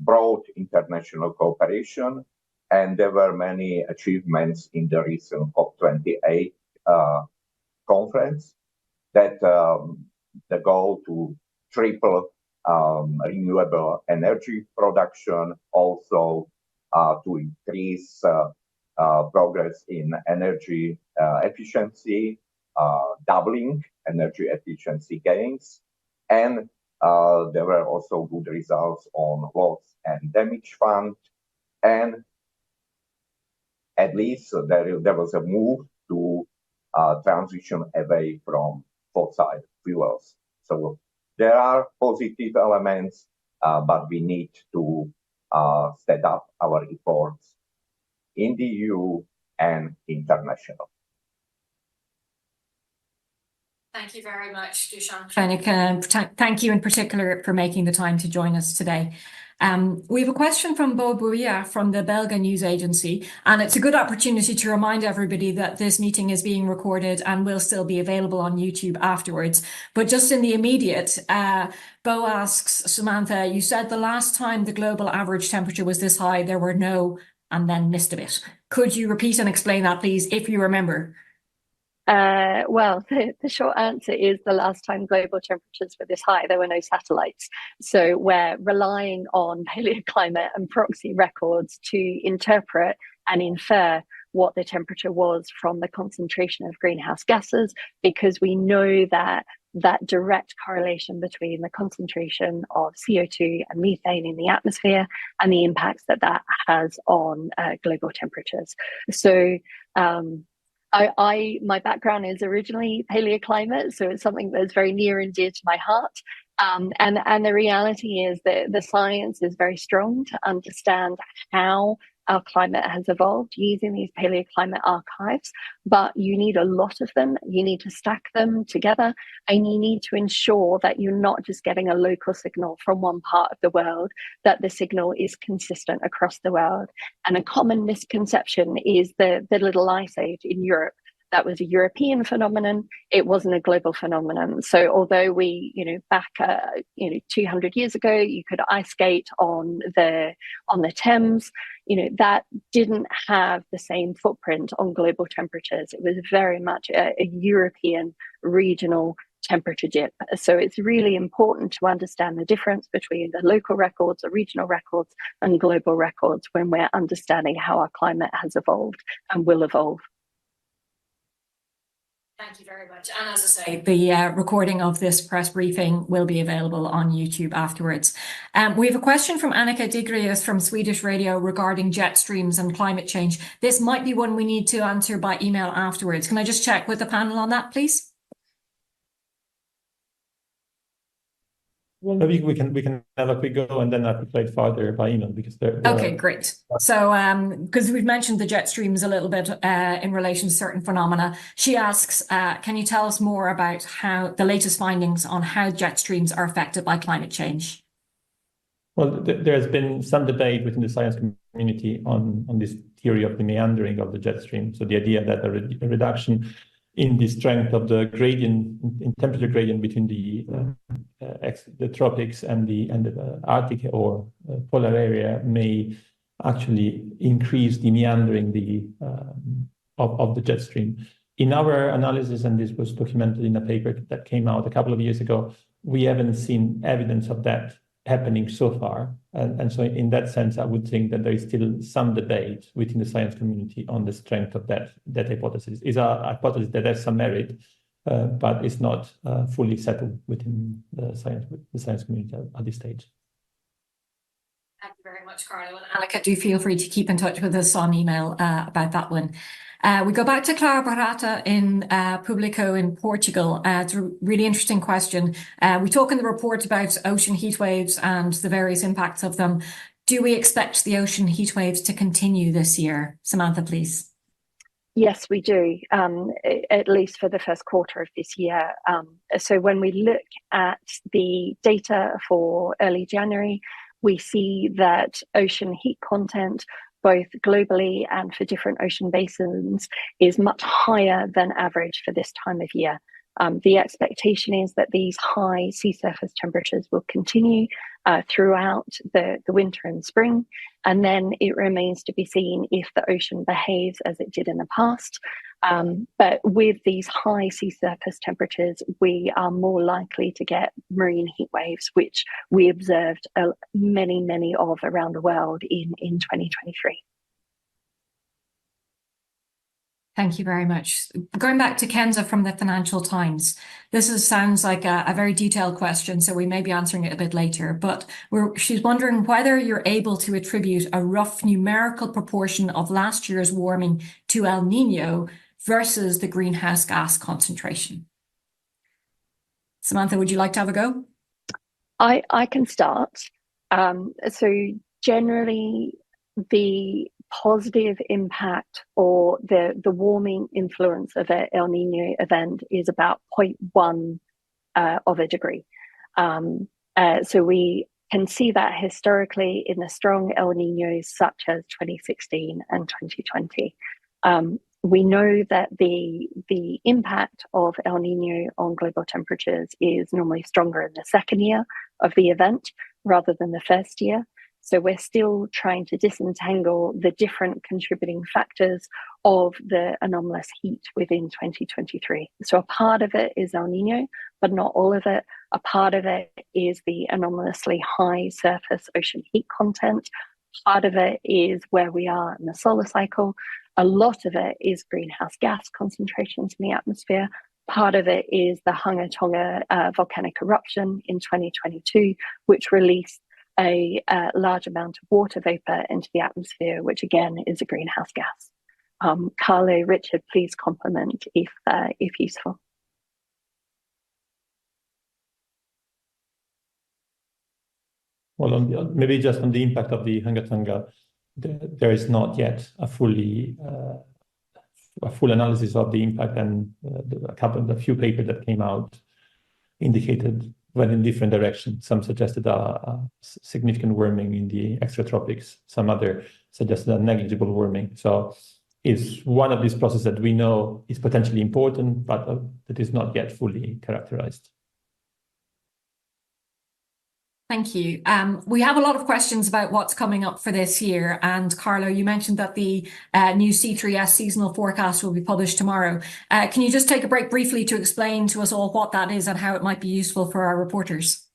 broad international cooperation, and there were many achievements in the recent COP28 conference that the goal to triple renewable energy production, also to increase progress in energy efficiency, doubling energy efficiency gains, and there were also good results on loss and damage fund, and at least there was a move to transition away from fossil fuels. So there are positive elements, but we need to step up our efforts in the EU and international. Thank you very much, Dušan Klenik, and thank you in particular for making the time to join us today. We have a question from Bo Bouya from the Belga news agency, and it's a good opportunity to remind everybody that this meeting is being recorded and will still be available on YouTube afterwards. But just in the immediate, Bo asks, Samantha, you said the last time the global average temperature was this high, there were no, and then missed a bit. Could you repeat and explain that, please, if you remember? Well, the short answer is the last time global temperatures were this high, there were no satellites. So we're relying on paleoclimate and proxy records to interpret and infer what the temperature was from the concentration of greenhouse gases, because we know that direct correlation between the concentration of CO2 and methane in the atmosphere and the impacts that has on global temperatures. So my background is originally paleoclimate, so it's something that's very near and dear to my heart. And the reality is that the science is very strong to understand how our climate has evolved using these paleoclimate archives, but you need a lot of them. You need to stack them together, and you need to ensure that you're not just getting a local signal from one part of the world, that the signal is consistent across the world. And a common misconception is the little ice age in Europe. That was a European phenomenon. It wasn't a global phenomenon. So although we, back 200 years ago, you could ice skate on the Thames, that didn't have the same footprint on global temperatures. It was very much a European regional temperature dip. So it's really important to understand the difference between the local records, the regional records, and global records when we're understanding how our climate has evolved and will evolve. Thank you very much. And as I say, the recording of this press briefing will be available on YouTube afterwards. We have a question from Annika Digrius from Swedish Radio regarding jet streams and climate change. This might be one we need to answer by email afterwards. Can I just check with the panel on that, please? Well, maybe we can have a quick go and then articulate further by email, because they're okay, great. So because we've mentioned the jet streams a little bit in relation to certain phenomena, she asks, can you tell us more about how the latest findings on how jet streams are affected by climate change? Well, there's been some debate within the science community on this theory of the meandering of the jet stream. So the idea that a reduction in the strength of the gradient, in temperature gradient between the tropics and the Arctic or polar area may actually increase the meandering of the jet stream. In our analysis, and this was documented in a paper that came out a couple of years ago, we haven't seen evidence of that happening so far. And so in that sense, I would think that there is still some debate within the science community on the strength of that hypothesis. It's a hypothesis that has some merit, but it's not fully settled within the science community at this stage. Thank you very much, Carlo. And Annika, do feel free to keep in touch with us on email about that one. We go back to Clara Barata in Público in Portugal. It's a really interesting question. We talk in the report about ocean heat waves and the various impacts of them. Do we expect the ocean heat waves to continue this year? Samantha, please. Yes, we do, at least for the first quarter of this year. So when we look at the data for early January, we see that ocean heat content, both globally and for different ocean basins, is much higher than average for this time of year. The expectation is that these high sea surface temperatures will continue throughout the winter and spring, and then it remains to be seen if the ocean behaves as it did in the past. But with these high sea surface temperatures, we are more likely to get marine heat waves, which we observed many of around the world in 2023. Thank you very much. Going back to Kenza from the Financial Times, sounds like a very detailed question, so we may be answering it a bit later, but she's wondering whether you're able to attribute a rough numerical proportion of last year's warming to El Niño versus the greenhouse gas concentration. Samantha, would you like to have a go? I can start. So generally, the positive impact or the warming influence of an El Niño event is about 0.1 of a degree. So we can see that historically in the strong El Niños such as 2016 and 2020. We know that the impact of El Niño on global temperatures is normally stronger in the second year of the event rather than the first year. So we're still trying to disentangle the different contributing factors of the anomalous heat within 2023. So a part of it is El Niño, but not all of it. A part of it is the anomalously high surface ocean heat content. Part of it is where we are in the solar cycle. A lot of it is greenhouse gas concentrations in the atmosphere. Part of it is the Hunga Tonga volcanic eruption in 2022, which released a large amount of water vapor into the atmosphere, which again is a greenhouse gas. Carlo, Richard, please complement if useful. Well, maybe just on the impact of the Hunga Tonga, there is not yet a full analysis of the impact, and a few papers that came out indicated went in different directions. Some suggested a significant warming in the extratropics. Some other suggested a negligible warming. So it's one of these processes that we know is potentially important, but that is not yet fully characterized. Thank you. We have a lot of questions about what's coming up for this year. And Carlo, you mentioned that the new C3S seasonal forecast will be published tomorrow. Can you just take a break briefly to explain to us all what that is and how it might be useful for our reporters?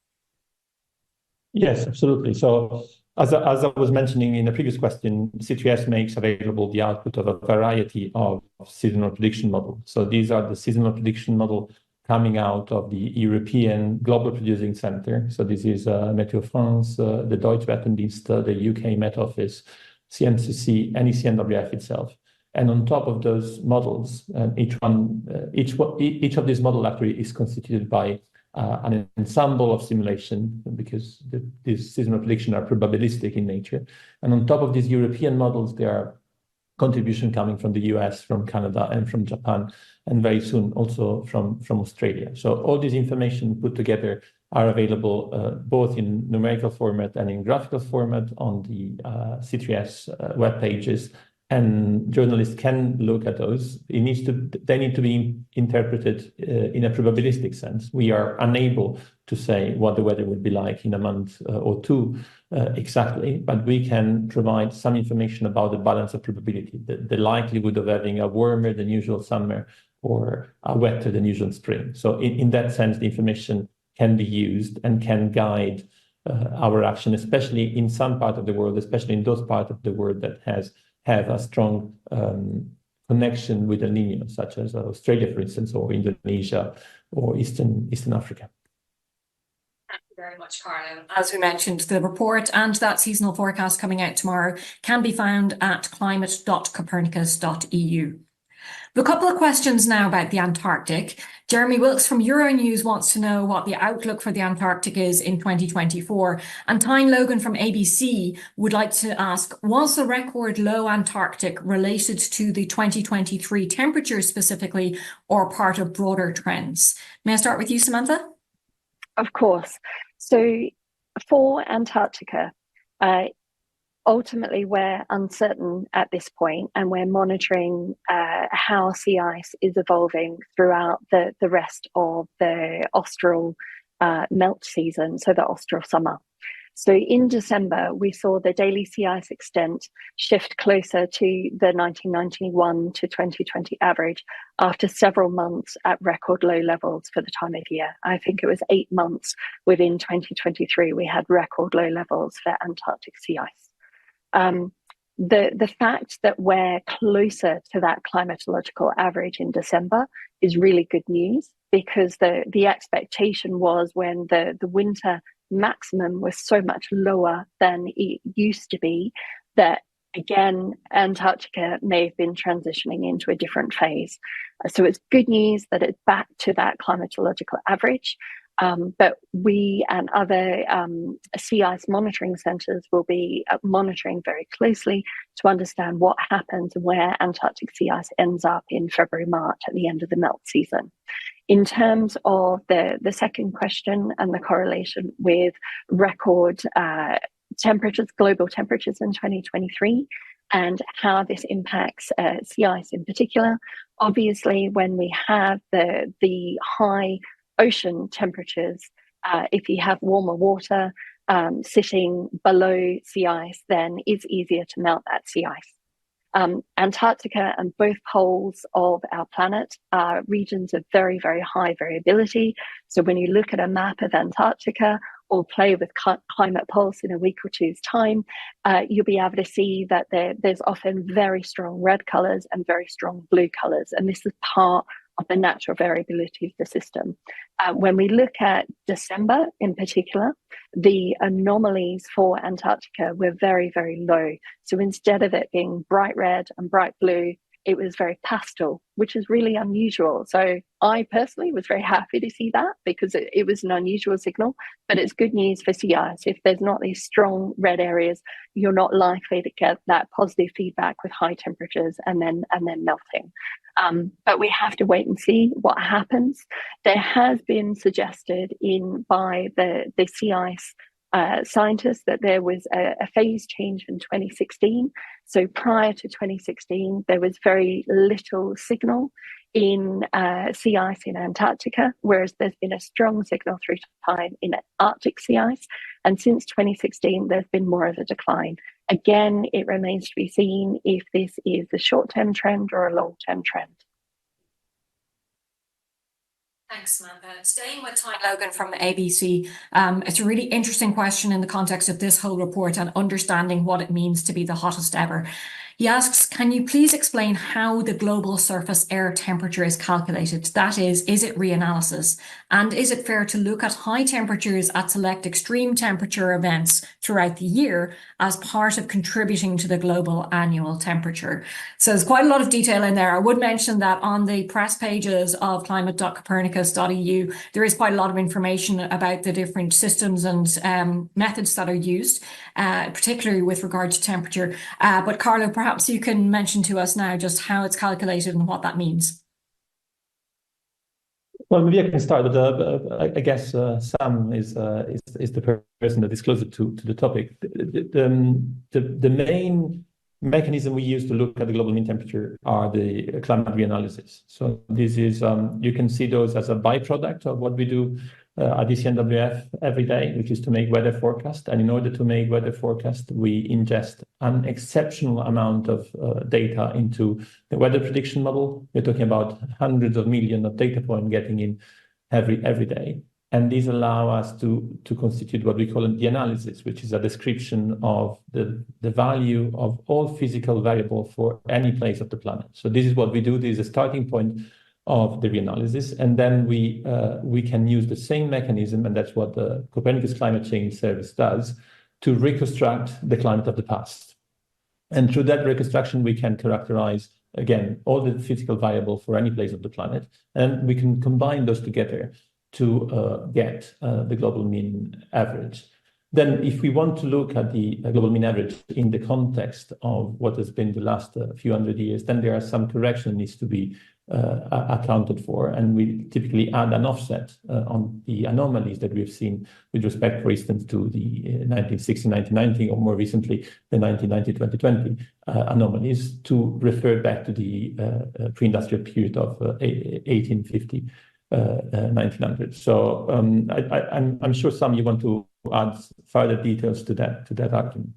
Yes, absolutely. So as I was mentioning in the previous question, C3S makes available the output of a variety of seasonal prediction models. So these are the seasonal prediction model coming out of the European Global Producing Center. So this is Météo France, the Deutsche Wetterdienst, the UK Met Office, CNCC, and ECNWF itself. And on top of those models, each of these models actually is constituted by an ensemble of simulation, because these seasonal predictions are probabilistic in nature. And on top of these European models, there are contribution coming from the US, from Canada, and from Japan, and very soon also from Australia. So all this information put together are available both in numerical format and in graphical format on the C3S web pages, and journalists can look at those. They need to be interpreted in a probabilistic sense. We are unable to say what the weather would be like in a month or two exactly, but we can provide some information about the balance of probability, the likelihood of having a warmer than usual summer or a wetter than usual spring. So in that sense, the information can be used and can guide our action, especially in some part of the world, especially in those parts of the world that have a strong connection with El Niño, such as Australia, for instance, or Indonesia, or Eastern Africa. Thank you Very much, Carlo. As we mentioned, the report and that seasonal forecast coming out tomorrow can be found at climate.copernicus.eu. A couple of questions now about the Antarctic. Jeremy Wilkes from Euronews wants to know what the outlook for the Antarctic is in 2024. And Tyne Logan from ABC would like to ask, was the record low Antarctic related to the 2023 temperatures specifically, or part of broader trends? May I start with you, Samantha? Of course. So for Antarctica, ultimately we're uncertain at this point, and we're monitoring how sea ice is evolving throughout the rest of the austral melt season, so the austral summer. So in December, we saw the daily sea ice extent shift closer to the 1991 to 2020 average after several months at record low levels for the time of year. I think it was 8 months within 2023, we had record low levels for Antarctic sea ice. The fact that we're closer to that climatological average in December is really good news, because the expectation was, when the winter maximum was so much lower than it used to be, that again Antarctica may have been transitioning into a different phase. So it's good news that it's back to that climatological average. But we and other sea ice monitoring centres will be monitoring very closely to understand what happens and where Antarctic sea ice ends up in February, March at the end of the melt season. In terms of the second question and the correlation with record temperatures, global temperatures in 2023, and how this impacts sea ice in particular, obviously when we have the high ocean temperatures, if you have warmer water sitting below sea ice, then it's easier to melt that sea ice. Antarctica and both poles of our planet are regions of very, very high variability. So when you look at a map of Antarctica or play with Climate Pulse in a week or two's time, you'll be able to see that there's often very strong red colours and very strong blue colours. And this is part of the natural variability of the system. When we look at December in particular, the anomalies for Antarctica were very, very low. So instead of it being bright red and bright blue, it was very pastel, which is really unusual. So I personally was very happy to see that, because it was an unusual signal, but it's good news for sea ice. If there's not these strong red areas, you're not likely to get that positive feedback with high temperatures and then melting. But we have to wait and see what happens. There has been suggested by the sea ice scientists that there was a phase change in 2016. So prior to 2016, there was very little signal in sea ice in Antarctica, whereas there's been a strong signal through time in Arctic sea ice. And since 2016, there's been more of a decline. Again, it remains to be seen if this is a short-term trend or a long-term trend. Thanks, Samantha. Staying with Tyne Logan from the ABC, it's a really interesting question in the context of this whole report and understanding what it means to be the hottest ever. He asks, can you please explain how the global surface air temperature is calculated? That is it reanalysis? And is it fair to look at high temperatures at select extreme temperature events throughout the year as part of contributing to the global annual temperature? So there's quite a lot of detail in there. I would mention that on the press pages of climate.copernicus.eu, there is quite a lot of information about the different systems and methods that are used, particularly with regard to temperature. But Carlo, perhaps you can mention to us now just how it's calculated and what that means. Well, maybe I can start. I guess Sam is the person that is closer to the topic. The main mechanism we use to look at the global mean temperature are the climate reanalysis. So this is you can see those as a byproduct of what we do at ECNWF every day, which is to make weather forecast. And in order to make weather forecast, we ingest an exceptional amount of data into the weather prediction model. We're talking about hundreds of millions of data points getting in every day. And these allow us to constitute what we call the analysis, which is a description of the value of all physical variables for any place of the planet. So this is what we do. This is a starting point of the reanalysis, and then we can use the same mechanism, and that's what the Copernicus Climate Change Service does, to reconstruct the climate of the past. And through that reconstruction, we can characterize, again, all the physical variables for any place of the planet, and we can combine those together to get the global mean average. Then if we want to look at the global mean average in the context of what has been the last few hundred years, then there are some correction needs to be accounted for, and we typically add an offset on the anomalies that we've seen with respect, for instance, to the 1960-1990, or more recently, the 1990-2020 anomalies, to refer back to the pre-industrial period of 1850. 1900. So I'm sure some you want to add further details to that argument.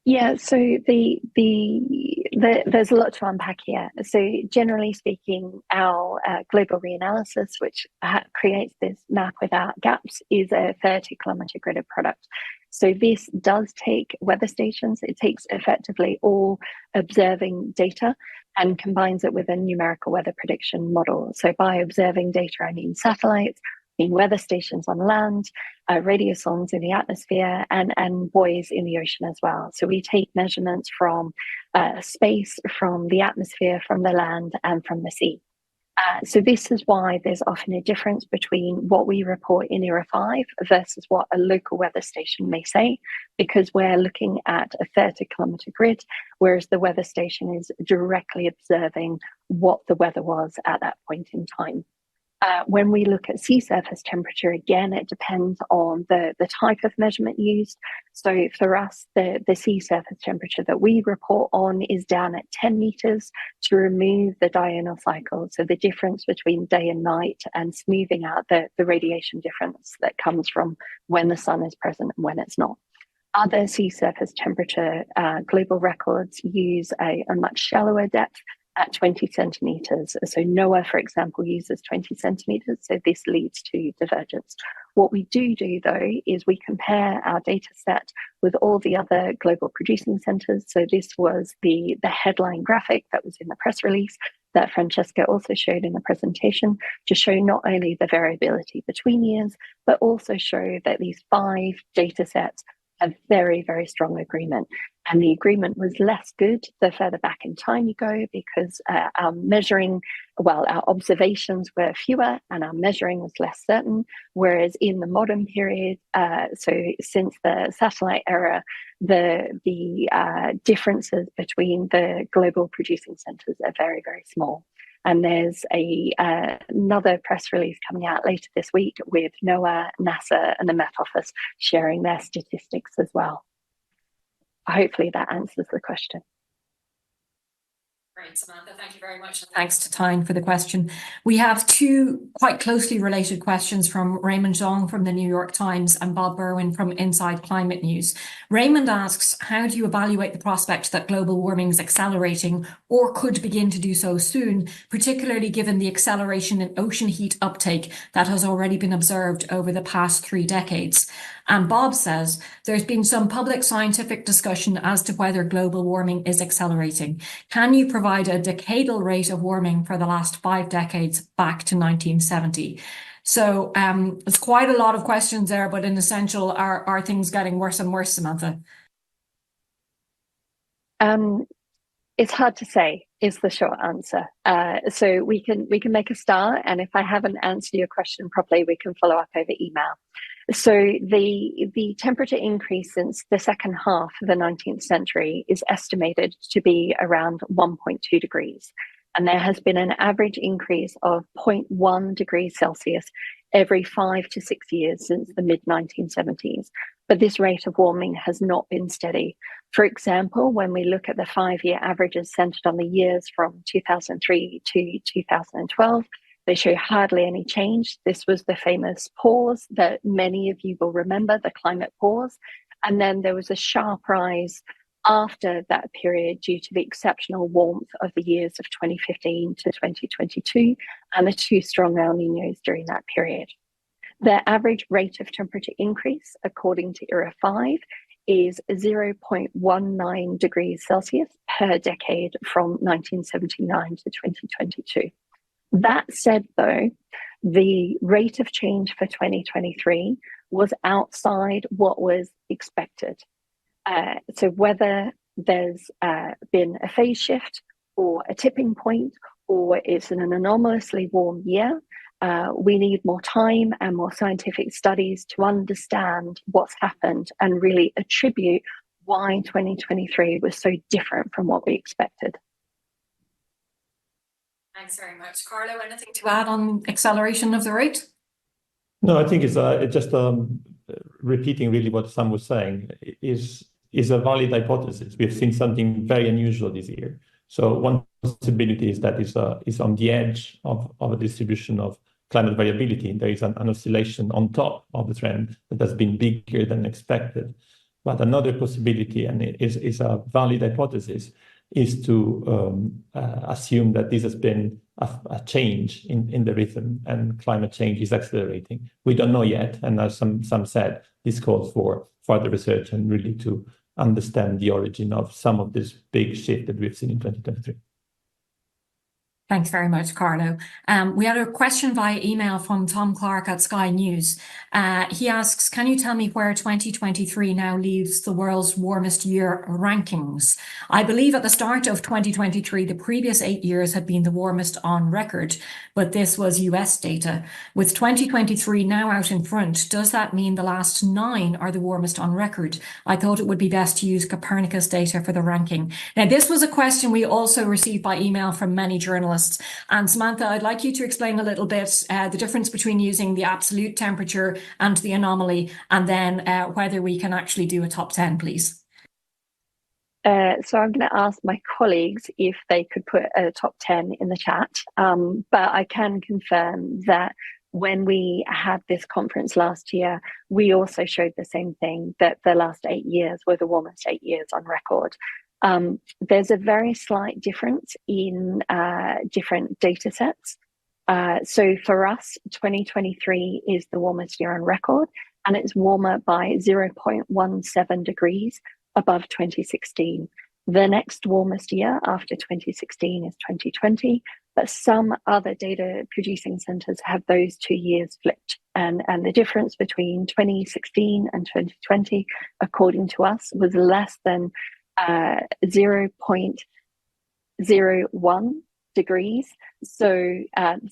Yeah, so there's a lot to unpack here. So generally speaking, our global reanalysis, which creates this map without gaps, is a 30-kilometer gridded product. So this does take weather stations. It takes effectively all observing data and combines it with a numerical weather prediction model. So by observing data, I mean satellites, I mean weather stations on land, radiosondes in the atmosphere, and buoys in the ocean as well. So we take measurements from space, from the atmosphere, from the land, and from the sea. So this is why there's often a difference between what we report in ERA 5 versus what a local weather station may say, because we're looking at a 30-kilometer grid, whereas the weather station is directly observing what the weather was at that point in time. When we look at sea surface temperature, again, it depends on the type of measurement used. So for us, the sea surface temperature that we report on is down at 10 meters to remove the diurnal cycle, so the difference between day and night, and smoothing out the radiation difference that comes from when the sun is present and when it's not. Other sea surface temperature global records use a much shallower depth at 20 centimeters. So NOAA, for example, uses 20 centimeters. So this leads to divergence. What we do though, is we compare our data set with all the other global producing centers. So this was the headline graphic that was in the press release that Francesca also showed in the presentation, to show not only the variability between years, but also show that these 5 data sets have very, very strong agreement. And the agreement was less good the further back in time you go, because our observations were fewer and our measuring was less certain. Whereas in the modern period, so since the satellite era, the differences between the global producing centers are very, very small. And there's another press release coming out later this week with NOAA, NASA, and the Met Office sharing their statistics as well. Hopefully that answers the question. Great, Samantha, thank you very much. Thanks to Tyne for the question. We have 2 quite closely related questions from Raymond Zhong from the New York Times and Bob Berwin from Inside Climate News. Raymond asks, how do you evaluate the prospect that global warming is accelerating or could begin to do so soon, particularly given the acceleration in ocean heat uptake that has already been observed over the past 3 decades? And Bob says, there's been some public scientific discussion as to whether global warming is accelerating. Can you provide a decadal rate of warming for the last 5 decades back to 1970? So it's quite a lot of questions there, but in essential, are things getting worse and worse, Samantha? It's hard to say is the short answer. So we can make a start, and if I haven't answered your question properly, we can follow up over email. So the temperature increase since the second half of the 19th century is estimated to be around 1.2 degrees. And there has been an average increase of 0.1 degrees Celsius every 5 to 6 years since the mid-1970s. But this rate of warming has not been steady. For example, when we look at the 5-year averages centered on the years from 2003 to 2012, they show hardly any change. This was the famous pause that many of you will remember, the climate pause. And then there was a sharp rise after that period due to the exceptional warmth of the years of 2015 to 2022 and the 2 strong El Niños during that period. The average rate of temperature increase, according to ERA 5, is 0.19 degrees Celsius per decade from 1979 to 2022. That said, though, the rate of change for 2023 was outside what was expected. So whether there's been a phase shift or a tipping point, or it's an anomalously warm year, we need more time and more scientific studies to understand what's happened and really attribute why 2023 was so different from what we expected. Thanks very much. Carlo, anything to add on acceleration of the rate? No, I think it's just repeating really what Sam was saying is a valid hypothesis. We've seen something very unusual this year. So one possibility is that is on the edge of a distribution of climate variability. There is an oscillation on top of the trend that has been bigger than expected. But another possibility, and it is a valid hypothesis, is to assume that this has been a change in the rhythm and climate change is accelerating. We don't know yet, and as some said, this calls for further research and really to understand the origin of some of this big shift that we've seen in 2023. Thanks very much, Carlo. We had a question via email from Tom Clark at Sky News. He asks, can you tell me where 2023 now leaves the world's warmest year rankings? I believe at the start of 2023, the previous 8 years had been the warmest on record, but this was US data. With 2023 now out in front, does that mean the last 9 are the warmest on record? I thought it would be best to use Copernicus data for the ranking. Now, this was a question we also received by email from many journalists. And Samantha, I'd like you to explain a little bit the difference between using the absolute temperature and the anomaly, and then whether we can actually do a top 10, please. So I'm going to ask my colleagues if they could put a top 10 in the chat. But I can confirm that when we had this conference last year, we also showed the same thing, that the last 8 years were the warmest 8 years on record. There's a very slight difference in different data sets. So for us, 2023 is the warmest year on record, and it's warmer by 0.17 degrees above 2016. The next warmest year after 2016 is 2020, but some other data producing centers have those 2 years flipped. And the difference between 2016 and 2020, according to us, was less than 0.01 degrees. So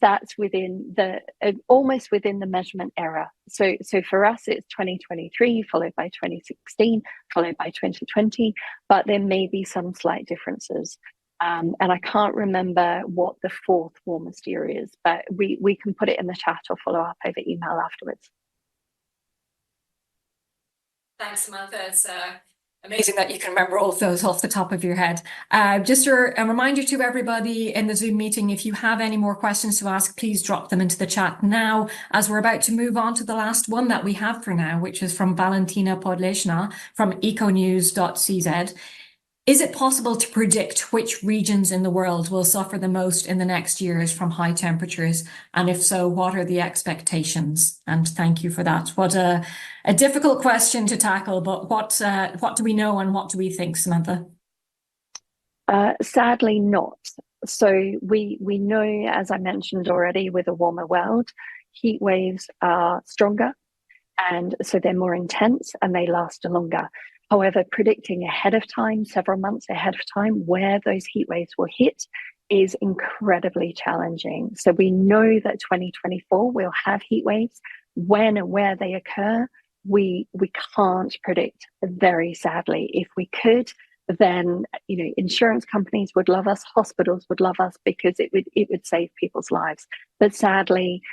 that's within the almost within the measurement error. So for us, it's 2023 followed by 2016 followed by 2020, but there may be some slight differences. And I can't remember what the 4th warmest year is, but we can put it in the chat or follow up over email afterwards. Thanks, Samantha. It's amazing that you can remember all of those off the top of your head. Just a reminder to everybody in the Zoom meeting, if you have any more questions to ask, please drop them into the chat now, as we're about to move on to the last one that we have for now, which is from Valentina Podleshna from econews.cz. Is it possible to predict which regions in the world will suffer the most in the next years from high temperatures? And if so, what are the expectations? And thank you for that. What a difficult question to tackle, but what do we know and what do we think, Samantha? Sadly not. So we know, as I mentioned already, with a warmer world, heat waves are stronger, and so they're more intense and they last longer. However, predicting ahead of time, several months ahead of time, where those heat waves will hit is incredibly challenging. So we know that 2024 will have heat waves. When and where they occur, we can't predict, very sadly. If we could, then insurance companies would love us, hospitals would love us, because it would save people's lives. But sadly,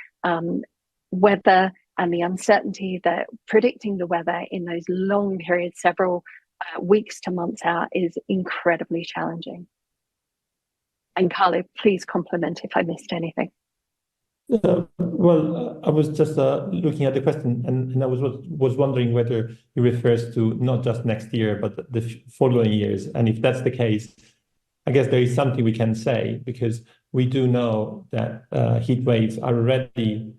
weather and the uncertainty that predicting the weather in those long periods, several weeks to months out, is incredibly challenging. And Carlo, please compliment if I missed anything. Well, I was just looking at the question, and I was wondering whether it refers to not just next year, but the following years. And if that's the case, I guess there is something we can say, because we do know that heat waves are already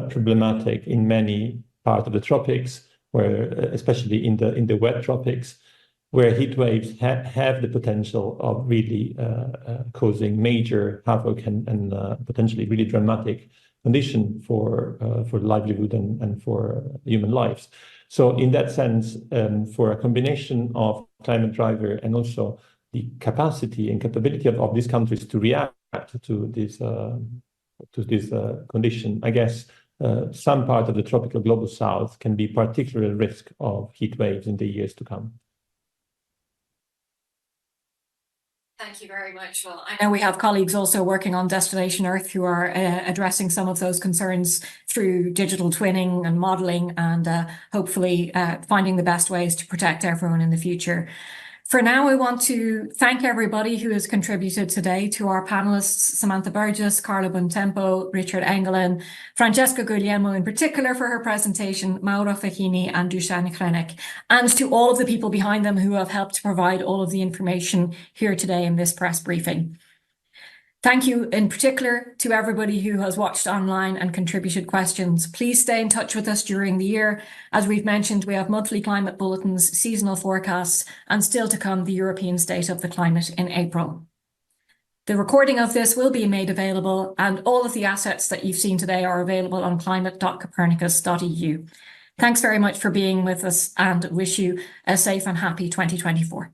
problematic in many parts of the tropics, where especially in the wet tropics, where heat waves have the potential of really causing major havoc and potentially really dramatic condition for livelihood and for human lives. So in that sense, for a combination of climate driver and also the capacity and capability of these countries to react to this condition, I guess some part of the tropical global south can be particularly at risk of heat waves in the years to come. Thank you very much. Well, I know we have colleagues also working on Destination Earth who are addressing some of those concerns through digital twinning and modelling and hopefully finding the best ways to protect everyone in the future. For now, I want to thank everybody who has contributed today to our panelists, Samantha Burgess, Carla Bontempo, Richard Engelen, Francesca Guglielmo in particular for her presentation, Mauro Facchini and Dusan Hrenek, and to all of the people behind them who have helped to provide all of the information here today in this press briefing. Thank you in particular to everybody who has watched online and contributed questions. Please stay in touch with us during the year. As we've mentioned, we have monthly climate bulletins, seasonal forecasts, and still to come, the European State of the Climate in April. The recording of this will be made available, and all of the assets that you've seen today are available on climate.copernicus.eu. Thanks very much for being with us and wish you a safe and happy 2024.